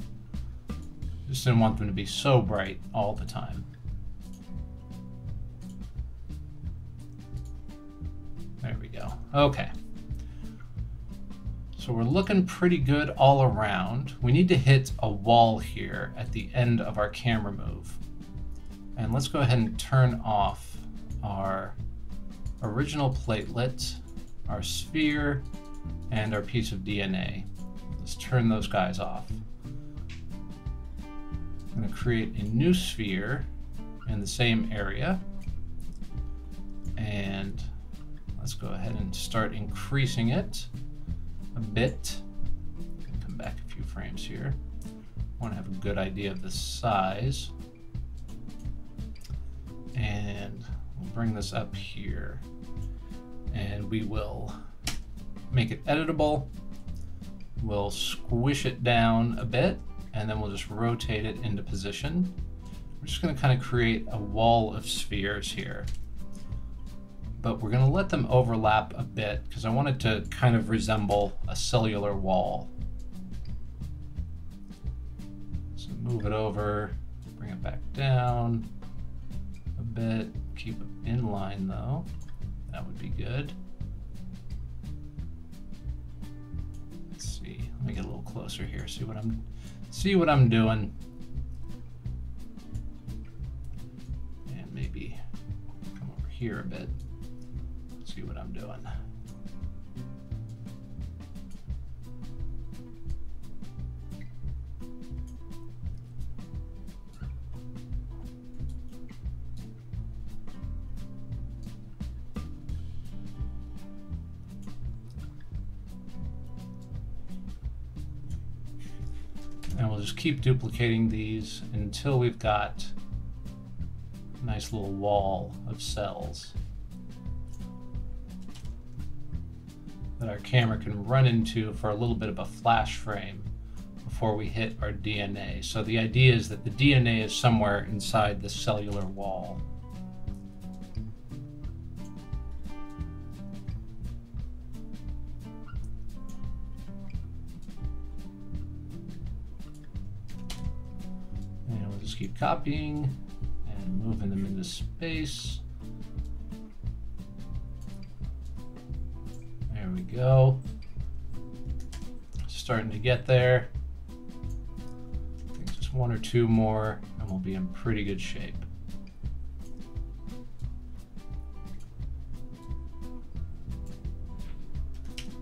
Just didn't want them to be so bright all the time. There we go. Okay. So we're looking pretty good all around. We need to hit a wall here at the end of our camera move. And let's go ahead and turn off our original platelet, our sphere, and our piece of DNA. Let's turn those guys off. I'm going to create a new sphere in the same area. And let's go ahead and start increasing it a bit. Come back a few frames here. I want to have a good idea of the size. And we'll bring this up here. And we will make it editable. We'll squish it down a bit, and then we'll just rotate it into position. We're just going to kind of create a wall of spheres here. But we're going to let them overlap a bit because I want it to kind of resemble a cellular wall. So move it over, bring it back down a bit, keep it in line though. That would be good. Let's see. Let me get a little closer here. See what I'm doing. And maybe come over here a bit. See what I'm doing. And we'll just keep duplicating these until we've got a nice little wall of cells that our camera can run into for a little bit of a flash frame before we hit our DNA. So the idea is that the DNA is somewhere inside the cellular wall. And we'll just keep copying and moving them into space. There we go. Starting to get there. I think just one or two more and we'll be in pretty good shape.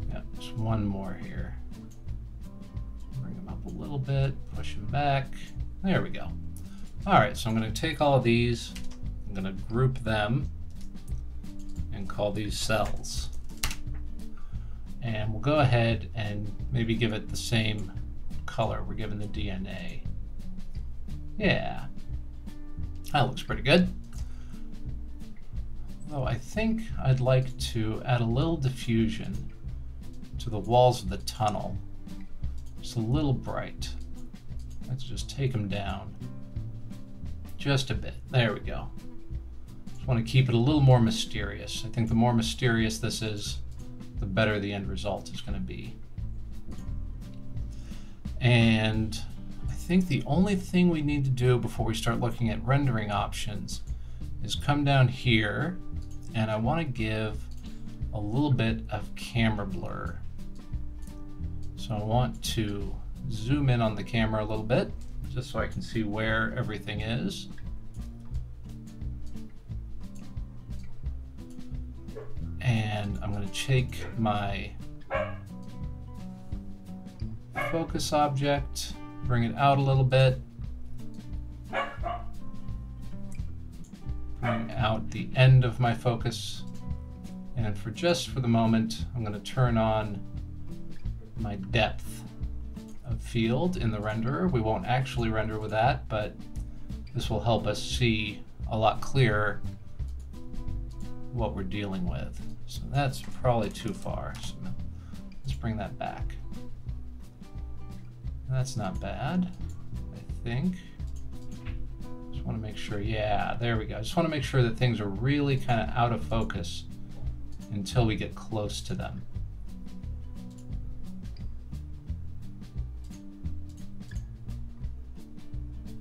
Yeah, just one more here. Bring them up a little bit, push them back. There we go. All right, so I'm going to take all of these, I'm going to group them and call these cells. And we'll go ahead and maybe give it the same color we're giving the DNA. Yeah, that looks pretty good. Though I think I'd like to add a little diffusion to the walls of the tunnel. Just a little bright. Let's just take them down just a bit. There we go. Just want to keep it a little more mysterious. I think the more mysterious this is, the better the end result is going to be. And I think the only thing we need to do before we start looking at rendering options is come down here, and I want to give a little bit of camera blur. So I want to zoom in on the camera a little bit, just so I can see where everything is. And I'm going to take my focus object, bring it out a little bit, bring out the end of my focus, and for the moment, I'm going to turn on my depth of field in the renderer. We won't actually render with that, but this will help us see a lot clearer what we're dealing with. So that's probably too far. So let's bring that back. That's not bad, I think. Just want to make sure, yeah, there we go. I just want to make sure that things are really kind of out of focus until we get close to them.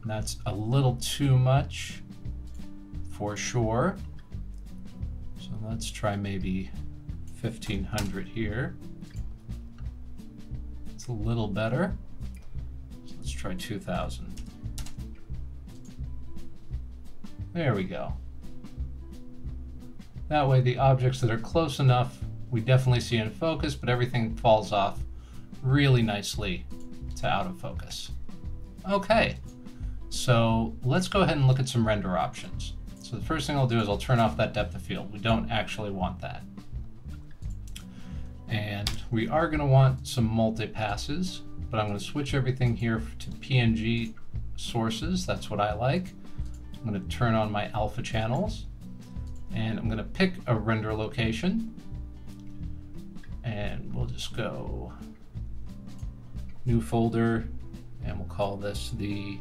That's a little too much for sure. So let's try maybe 1500 here. It's a little better. So let's try 2000. There we go. That way the objects that are close enough, we definitely see in focus, but everything falls off really nicely to out of focus. Okay, so let's go ahead and look at some render options. So the first thing I'll do is I'll turn off that depth of field. We don't actually want that. And we are going to want some multi-passes, but I'm going to switch everything here to PNG sources. That's what I like. I'm going to turn on my alpha channels, and I'm going to pick a render location, and we'll just go new folder, and we'll call this the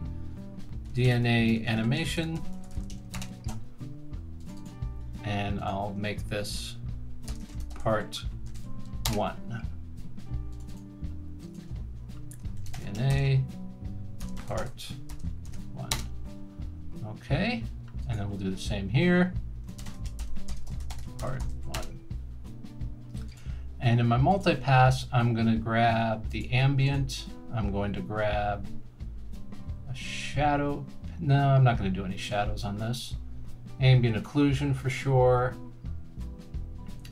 DNA animation, and I'll make this part 1. DNA part 1. Okay, and then we'll do the same here, part 1. And in my multipass, I'm going to grab the ambient. I'm going to grab a shadow. No, I'm not going to do any shadows on this. Ambient occlusion for sure.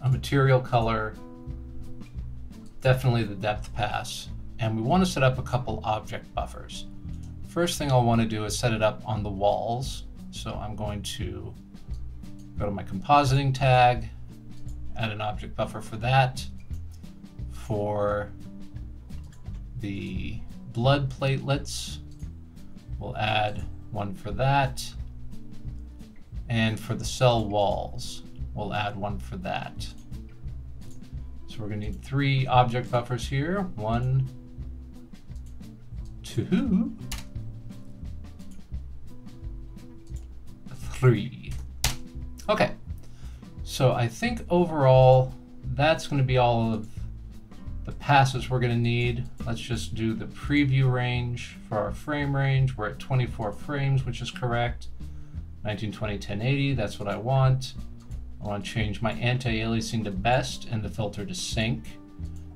A material color. Definitely the depth pass. And we want to set up a couple object buffers. First thing I'll want to do is set it up on the walls. So I'm going to go to my compositing tag, add an object buffer for that. For the blood platelets, we'll add one for that. And for the cell walls, we'll add one for that. So we're going to need 3 object buffers here. 1, 2, 3. Okay, so I think overall that's going to be all of the passes we're going to need. Let's just do the preview range for our frame range. We're at 24 frames, which is correct. 1920 1080, that's what I want. I want to change my anti-aliasing to best and the filter to sync.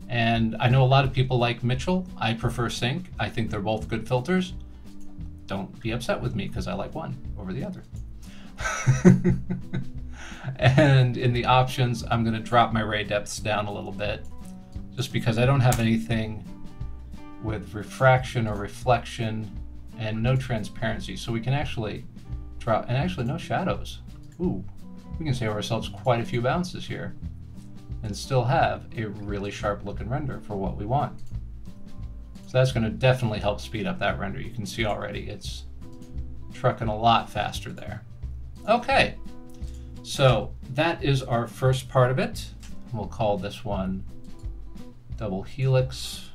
And I know a lot of people like Mitchell. I prefer sync. I think they're both good filters. Don't be upset with me because I like one over the other. And in the options, I'm going to drop my ray depths down a little bit just because I don't have anything with refraction or reflection and no transparency. So we can actually drop, and actually no shadows. Ooh, we can save ourselves quite a few bounces here and still have a really sharp looking render for what we want. So that's going to definitely help speed up that render. You can see already it's trucking a lot faster there. Okay, so that is our first part of it. We'll call this one double helix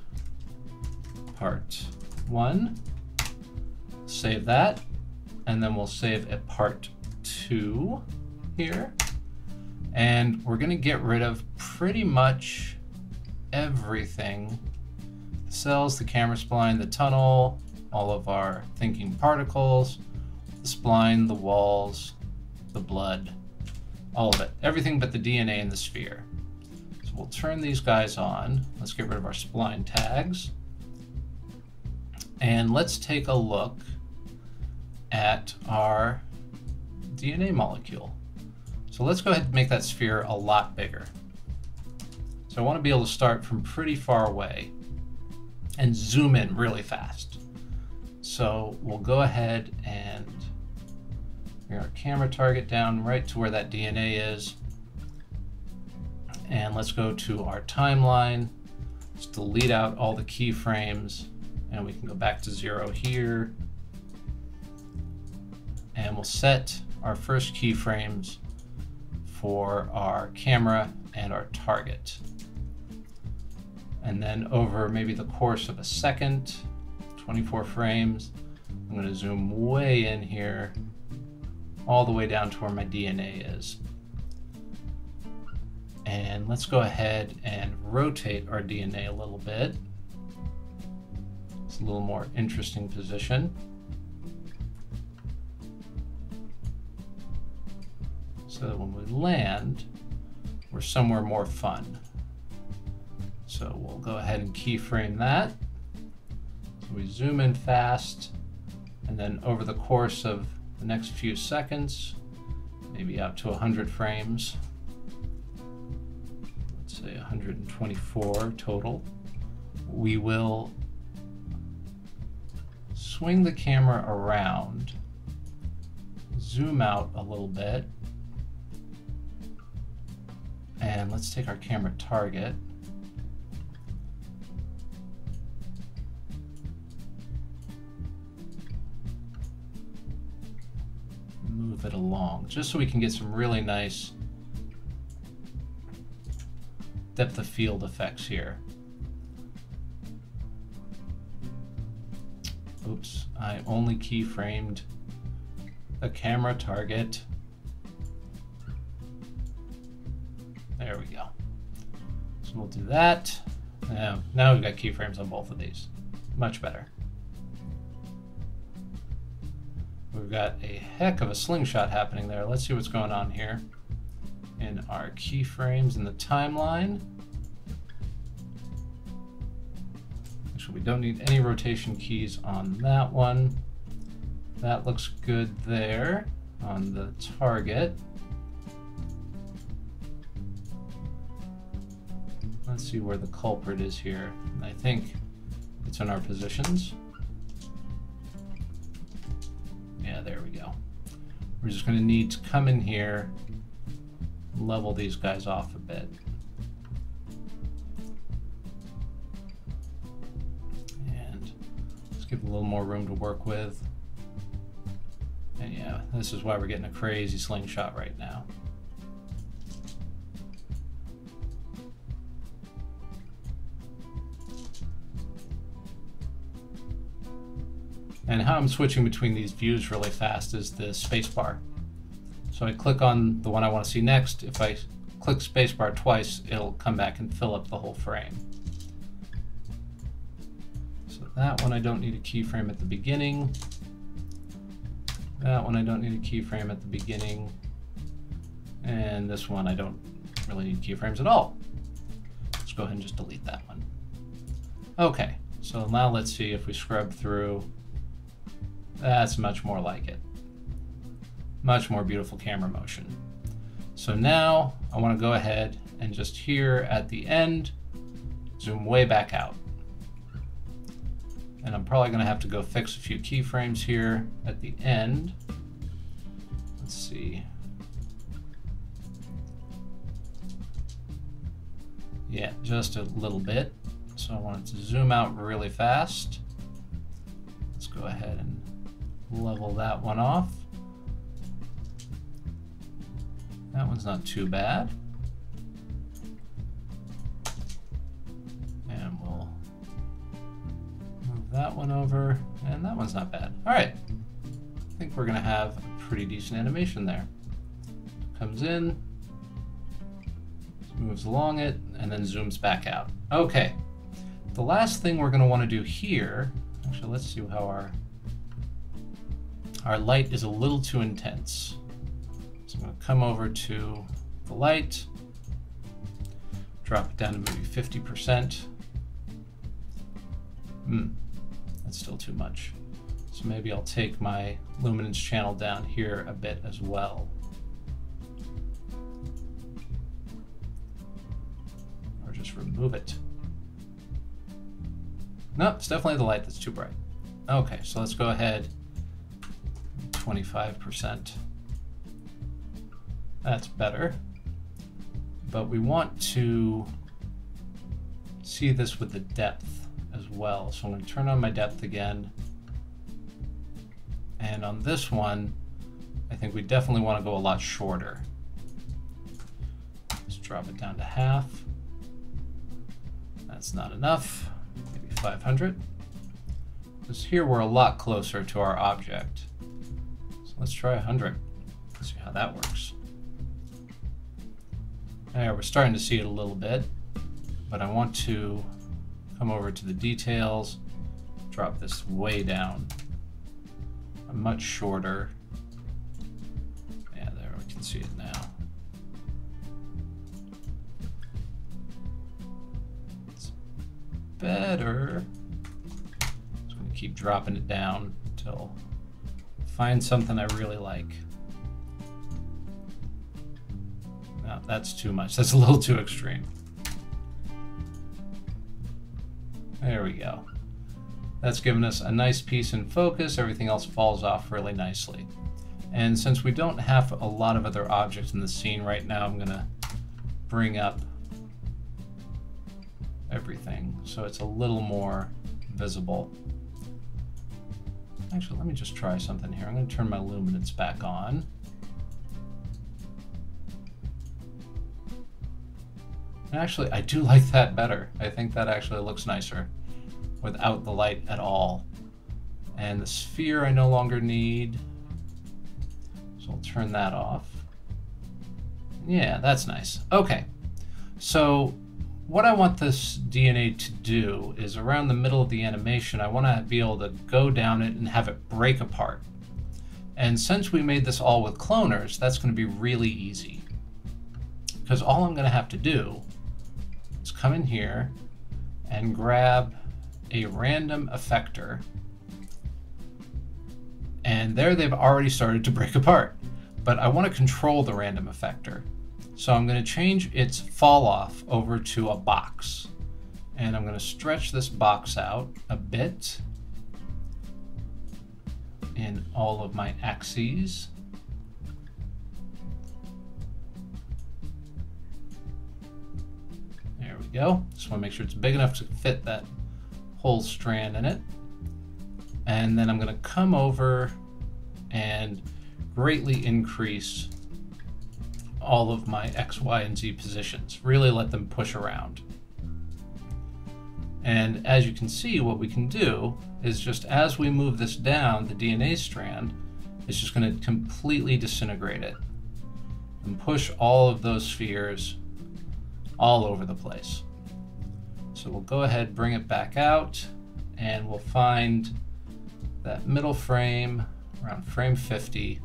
part 1. Save that, and then we'll save a part 2 here. And we're going to get rid of pretty much everything. The cells, the camera spline, the tunnel, all of our thinking particles, the spline, the walls, the blood, all of it. Everything but the DNA and the sphere. So we'll turn these guys on. Let's get rid of our spline tags. And let's take a look at our DNA molecule. So let's go ahead and make that sphere a lot bigger. So I want to be able to start from pretty far away and zoom in really fast. So we'll go ahead and bring our camera target down right to where that DNA is. And let's go to our timeline. Let's delete out all the keyframes, and we can go back to 0 here. And we'll set our first keyframes for our camera and our target. And then over maybe the course of a second, 24 frames, I'm going to zoom way in here, all the way down to where my DNA is. And let's go ahead and rotate our DNA a little bit. It's a little more interesting position. So that when we land, we're somewhere more fun. So we'll go ahead and keyframe that. So we zoom in fast, and then over the course of the next few seconds, maybe out to 100 frames, let's say 124 total, we will swing the camera around, zoom out a little bit, and let's take our camera target. Move it along, just so we can get some really nice depth of field effects here. Oops, I only keyframed the camera target. There we go. So we'll do that. Now we've got keyframes on both of these. Much better. We've got a heck of a slingshot happening there. Let's see what's going on here in our keyframes in the timeline. Actually, we don't need any rotation keys on that one. That looks good there on the target. Let's see where the culprit is here. I think it's in our positions. Yeah, there we go. We're just going to need to come in here, level these guys off a bit. And let's give it a little more room to work with. And yeah, this is why we're getting a crazy slingshot right now. And how I'm switching between these views really fast is the spacebar. So I click on the one I want to see next. If I click spacebar twice, it'll come back and fill up the whole frame. So that one I don't need a keyframe at the beginning. That one I don't need a keyframe at the beginning. And this one I don't really need keyframes at all. Let's go ahead and just delete that one. Okay, so now let's see if we scrub through. That's much more like it. Much more beautiful camera motion. So now I want to go ahead and just here at the end, zoom way back out. And I'm probably going to have to go fix a few keyframes here at the end. Let's see. Yeah, just a little bit. So I want it to zoom out really fast. Let's go ahead and level that one off. That one's not too bad. And we'll move that one over, and that one's not bad. All right, I think we're gonna have a pretty decent animation there. Comes in, moves along it, and then zooms back out. Okay, the last thing we're gonna wanna do here, actually let's see how our light is a little too intense. So I'm going to come over to the light, drop it down to maybe 50%. That's still too much. So maybe I'll take my luminance channel down here a bit as well. Or just remove it. Nope, it's definitely the light that's too bright. Okay, so let's go ahead. 25%. That's better. But we want to see this with the depth as well. So I'm going to turn on my depth again. And on this one, I think we definitely want to go a lot shorter. Let's drop it down to half. That's not enough. Maybe 500. Because here we're a lot closer to our object. Let's try 100. Let's see how that works. There, we're starting to see it a little bit, but I want to come over to the details, drop this way down. Much shorter. Yeah, there, we can see it now. Let's better. Just going to keep dropping it down until I find something I really like. No, that's too much. That's a little too extreme. There we go. That's given us a nice piece in focus. Everything else falls off really nicely. And since we don't have a lot of other objects in the scene right now, I'm gonna bring up everything so it's a little more visible. Actually, let me just try something here. I'm gonna turn my luminance back on. Actually, I do like that better. I think that actually looks nicer without the light at all. And the sphere I no longer need, so I'll turn that off. Yeah, that's nice. Okay, so what I want this DNA to do is around the middle of the animation, I want to be able to go down it and have it break apart. And since we made this all with cloners, that's going to be really easy. Because all I'm going to have to do is come in here and grab a random effector, and there they've already started to break apart. But I want to control the random effector, so I'm going to change its fall off over to a box, and I'm going to stretch this box out a bit in all of my axes. There we go. Just want to make sure it's big enough to fit that whole strand in it. And then I'm going to come over and greatly increase all of my X, Y, and Z positions. Really let them push around. And as you can see, what we can do is just as we move this down, the DNA strand is just going to completely disintegrate it and push all of those spheres all over the place. So we'll go ahead, bring it back out, and we'll find that middle frame around frame 50,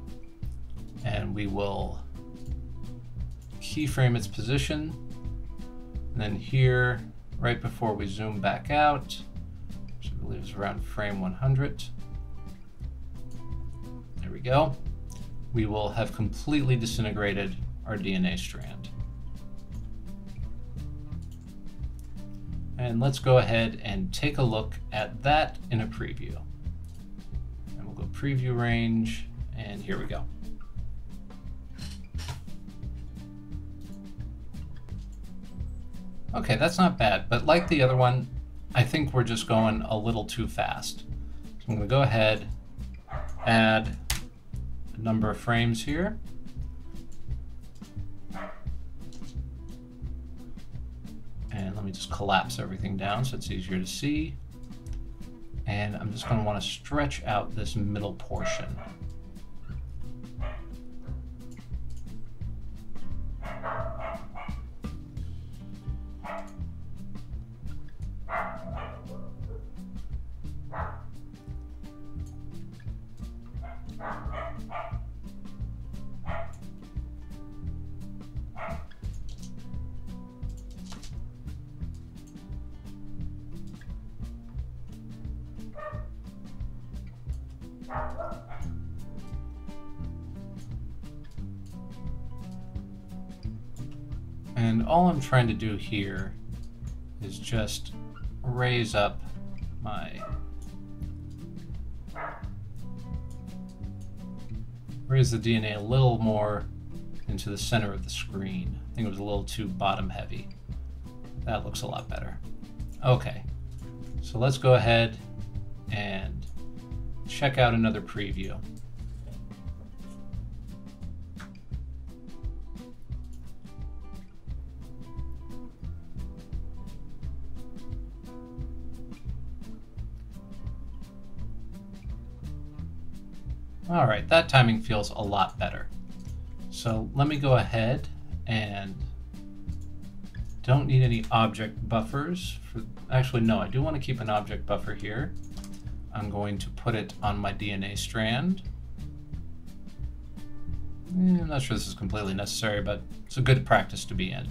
and we will keyframe its position. And then here, right before we zoom back out, which I believe is around frame 100, there we go, we will have completely disintegrated our DNA strand. And let's go ahead and take a look at that in a preview. And we'll go preview range, and here we go. Okay, that's not bad, but like the other one, I think we're just going a little too fast. So I'm going to go ahead, add a number of frames here. And let me just collapse everything down so it's easier to see. And I'm just going to want to stretch out this middle portion. And all I'm trying to do here is just raise up raise the DNA a little more into the center of the screen. I think it was a little too bottom heavy. That looks a lot better. Okay, so let's go ahead and check out another preview. All right, that timing feels a lot better. So let me go ahead and don't need any object buffers. Actually, no, I do want to keep an object buffer here. I'm going to put it on my DNA strand. I'm not sure this is completely necessary, but it's a good practice to be in.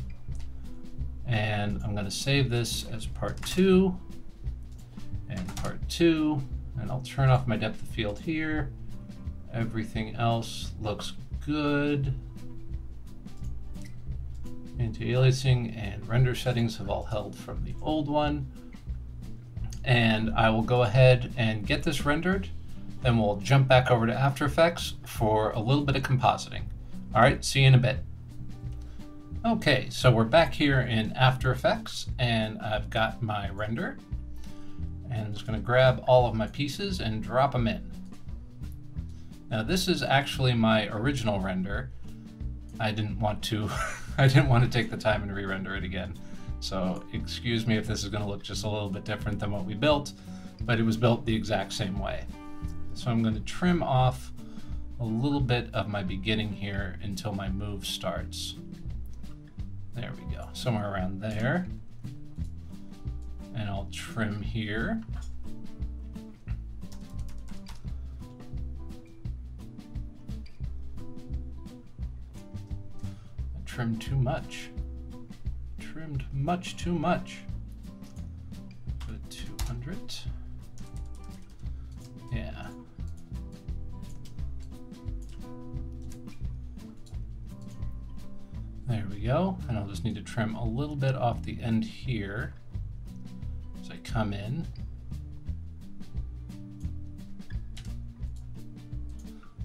And I'm going to save this as part 2. 2, and I'll turn off my depth of field here. Everything else looks good. Anti-aliasing and render settings have all held from the old one. And I will go ahead and get this rendered, then we'll jump back over to After Effects for a little bit of compositing. All right, see you in a bit. Okay, so we're back here in After Effects, and I've got my render. And I'm just going to grab all of my pieces and drop them in. Now this is actually my original render. I didn't want to take the time and re-render it again. So excuse me if this is going to look just a little bit different than what we built, but it was built the exact same way. So I'm going to trim off a little bit of my beginning here until my move starts. There we go, somewhere around there. And I'll trim here. I trimmed too much. Trimmed much too much. Put 200. Yeah. There we go. And I'll just need to trim a little bit off the end here as I come in.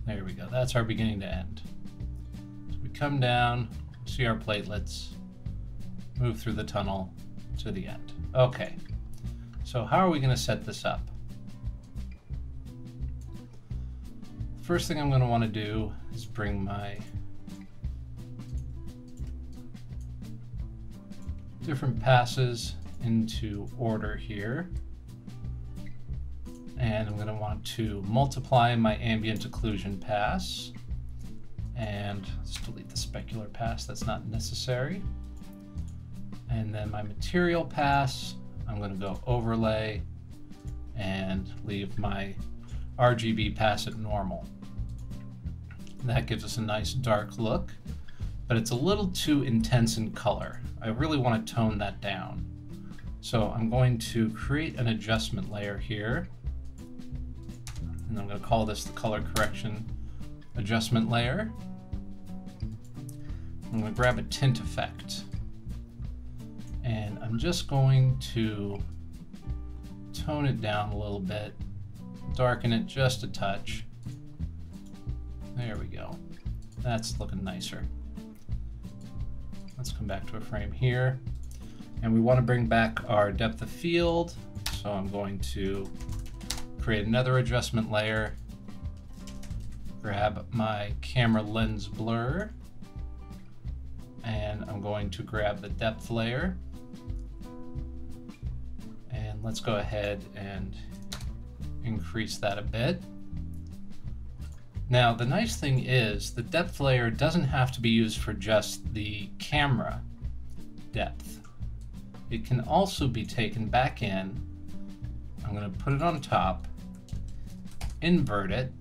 There we go. That's our beginning to end. So we come down, see our platelets, move through the tunnel to the end. Okay. So how are we going to set this up? First thing I'm going to want to do is bring my different passes into order here. And I'm going to want to multiply my ambient occlusion pass. And let's delete the specular pass, that's not necessary. And then my material pass, I'm going to go overlay and leave my RGB pass at normal. That gives us a nice dark look, but it's a little too intense in color. I really want to tone that down. So I'm going to create an adjustment layer here. And I'm going to call this the color correction adjustment layer. I'm going to grab a tint effect. And I'm just going to tone it down a little bit, darken it just a touch. There we go. That's looking nicer. Let's come back to a frame here. And we want to bring back our depth of field. So I'm going to create another adjustment layer, grab my camera lens blur, and I'm going to grab the depth layer. And let's go ahead and increase that a bit. Now, the nice thing is the depth layer doesn't have to be used for just the camera depth. It can also be taken back in. I'm going to put it on top, invert it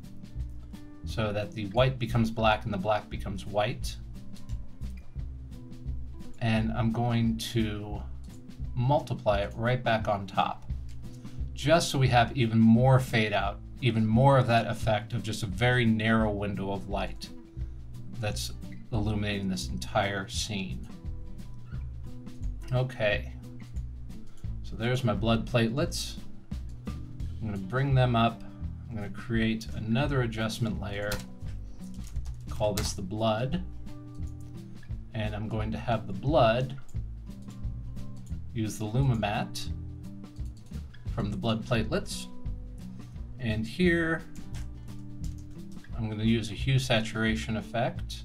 so that the white becomes black and the black becomes white. And I'm going to multiply it right back on top, just so we have even more fade out, even more of that effect of just a very narrow window of light that's illuminating this entire scene. Okay, so there's my blood platelets. I'm going to bring them up. I'm going to create another adjustment layer, call this the blood, and I'm going to have the blood use the Lumimat from the blood platelets. And here, I'm going to use a hue saturation effect,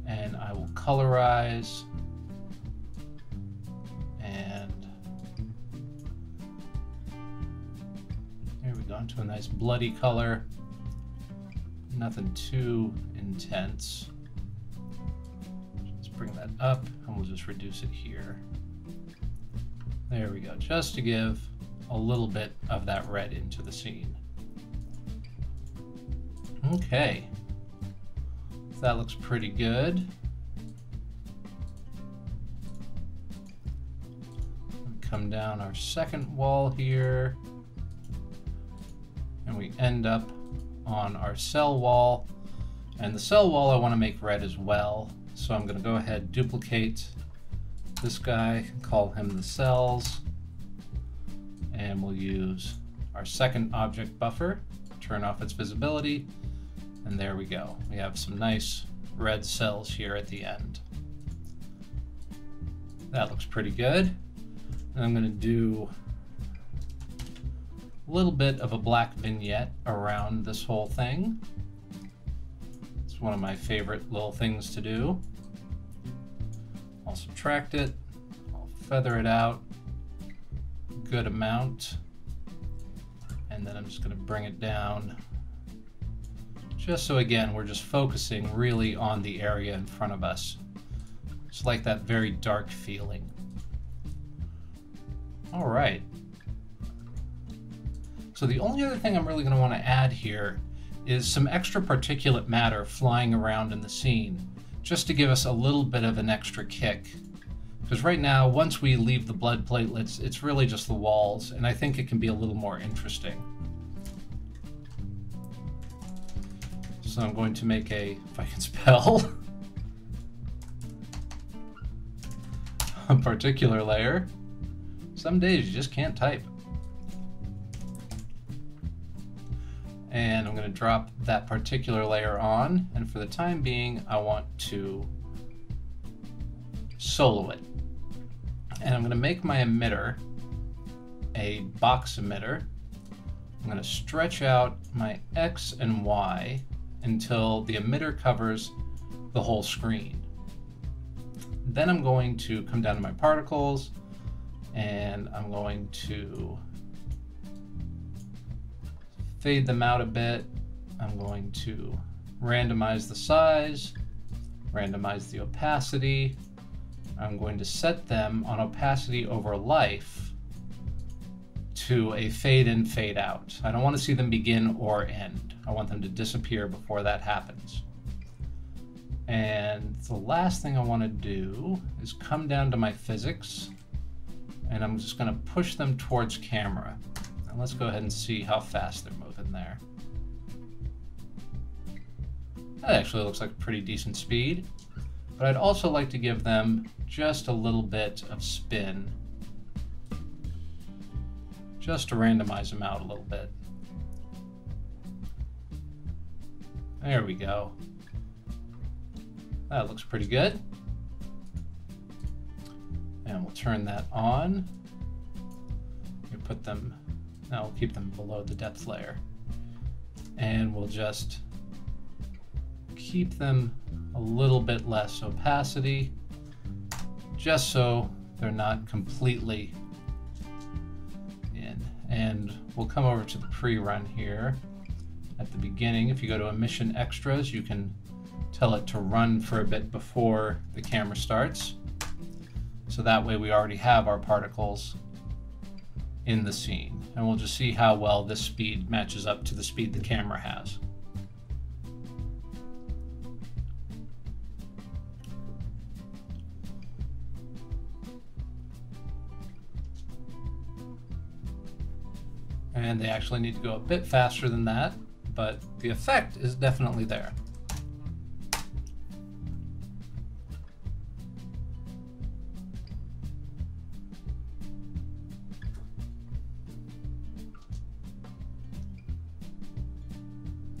and I will colorize, and there we go, into a nice bloody color. Nothing too intense. Let's bring that up, and we'll just reduce it here. There we go, just to give a little bit of that red into the scene. Okay, that looks pretty good. come down our second wall here, and we end up on our cell wall. And the cell wall I want to make red as well, so I'm going to go ahead, duplicate this guy, call him the cells, and we'll use our second object buffer, turn off its visibility, and there we go. We have some nice red cells here at the end. That looks pretty good. And I'm going to do a little bit of a black vignette around this whole thing. It's one of my favorite little things to do. I'll subtract it, I'll feather it out a good amount, and then I'm just going to bring it down just so, again, we're just focusing really on the area in front of us. It's like that very dark feeling. All right. So the only other thing I'm really going to want to add here is some extra particulate matter flying around in the scene, just to give us a little bit of an extra kick. Because right now, once we leave the blood platelets, it's really just the walls, and I think it can be a little more interesting. So I'm going to make a, if I can spell, a particular layer. Some days you just can't type. And I'm going to drop that particular layer on, and for the time being I want to solo it. And I'm going to make my emitter a box emitter. I'm going to stretch out my X and Y until the emitter covers the whole screen. Then I'm going to come down to my particles, and I'm going to fade them out a bit. I'm going to randomize the size, randomize the opacity. I'm going to set them on opacity over life to a fade in, fade out. I don't want to see them begin or end. I want them to disappear before that happens. And the last thing I want to do is come down to my physics, and I'm just going to push them towards camera. And let's go ahead and see how fast they're moving there. That actually looks like a pretty decent speed, but I'd also like to give them just a little bit of spin, just to randomize them out a little bit. There we go. That looks pretty good. And we'll turn that on. We put them, now we'll keep them below the depth layer. And we'll just keep them a little bit less opacity, just so they're not completely in. And we'll come over to the pre-run here. At the beginning, if you go to emission extras, you can tell it to run for a bit before the camera starts. So that way we already have our particles in the scene. And we'll just see how well this speed matches up to the speed the camera has. And they actually need to go a bit faster than that, but the effect is definitely there.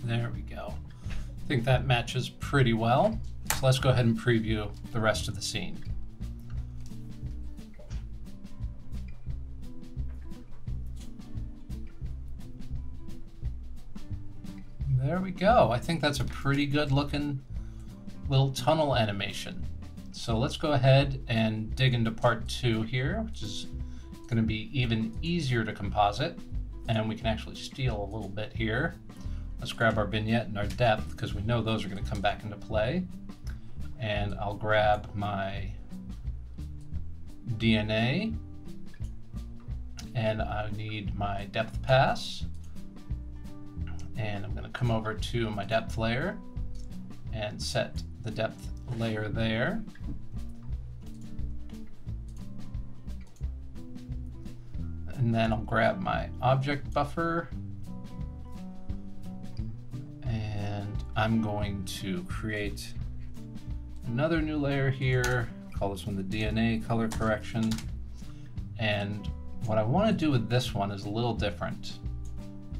There we go. I think that matches pretty well. So let's go ahead and preview the rest of the scene. There we go. I think that's a pretty good looking little tunnel animation. So let's go ahead and dig into part 2 here, which is going to be even easier to composite. And we can actually steal a little bit here. Let's grab our vignette and our depth, because we know those are going to come back into play. And I'll grab my DNA, and I need my depth pass. And I'm going to come over to my depth layer and set the depth layer there. And then I'll grab my object buffer. And I'm going to create another new layer here. Call this one the DNA color correction. And what I want to do with this one is a little different.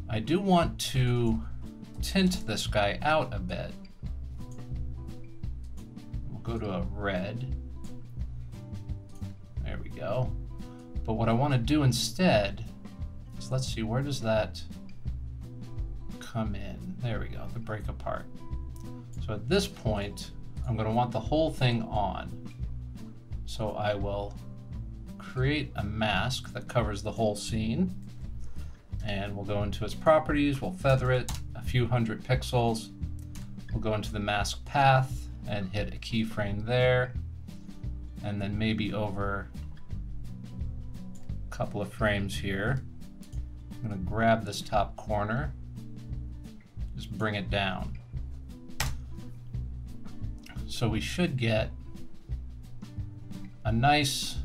I do want to tint this guy out a bit. We'll go to a red. There we go. But what I want to do instead is, let's see, where does that come in? There we go, the break apart. So at this point, I'm going to want the whole thing on. So I will create a mask that covers the whole scene. And we'll go into its properties, we'll feather it a few hundred pixels. We'll go into the mask path and hit a keyframe there. And then maybe over a couple of frames here. I'm going to grab this top corner, just bring it down. So we should get a nice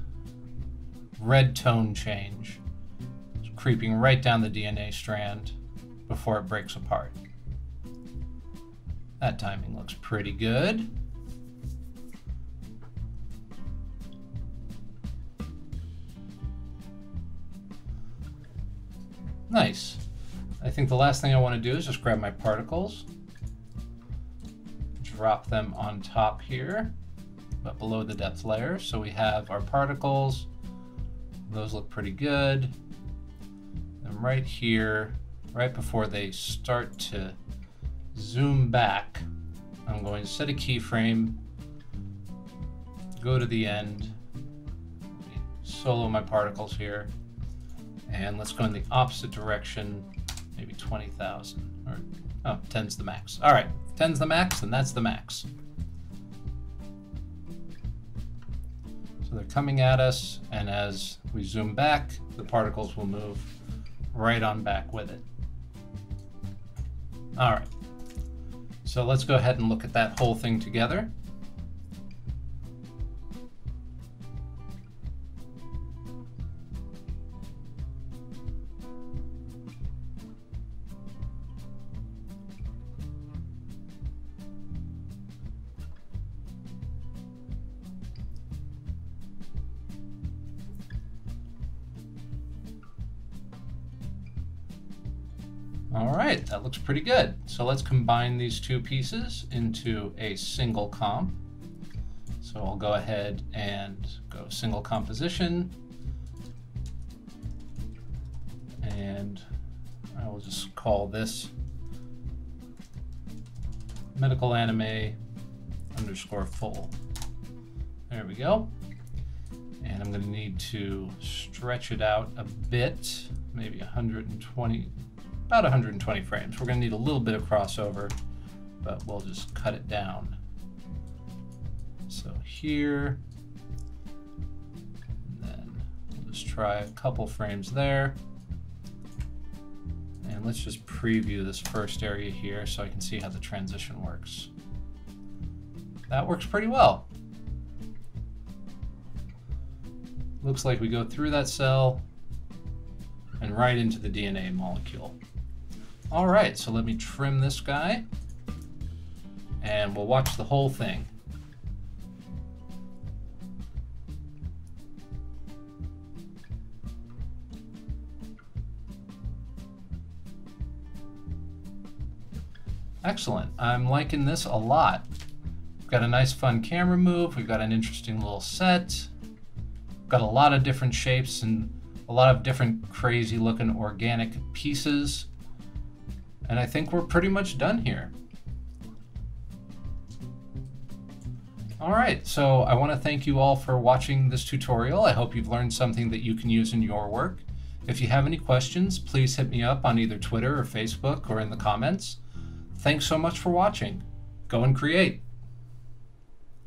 red tone change, creeping right down the DNA strand before it breaks apart. That timing looks pretty good. Nice. I think the last thing I want to do is just grab my particles, drop them on top here, but below the depth layer. So we have our particles. Those look pretty good. And right here, right before they start to zoom back, I'm going to set a keyframe, go to the end, solo my particles here, and let's go in the opposite direction, maybe 20,000, or oh, 10's the max. All right, 10's the max, and that's the max. So they're coming at us, and as we zoom back, the particles will move right on back with it. All right, so let's go ahead and look at that whole thing together. All right, that looks pretty good. So let's combine these two pieces into a single comp. So I'll go ahead and go single composition. And I will just call this medical anime underscore full. There we go. And I'm going to need to stretch it out a bit, maybe 120. About 120 frames. We're going to need a little bit of crossover, but we'll just cut it down. So here, and then we'll just try a couple frames there. And let's just preview this first area here so I can see how the transition works. That works pretty well. Looks like we go through that cell and right into the DNA molecule. All right, so let me trim this guy and we'll watch the whole thing. Excellent, I'm liking this a lot. We've got a nice fun camera move, we've got an interesting little set, we've got a lot of different shapes and a lot of different crazy looking organic pieces. And I think we're pretty much done here. All right, so I want to thank you all for watching this tutorial. I hope you've learned something that you can use in your work. If you have any questions, please hit me up on either Twitter or Facebook or in the comments. Thanks so much for watching. Go and create.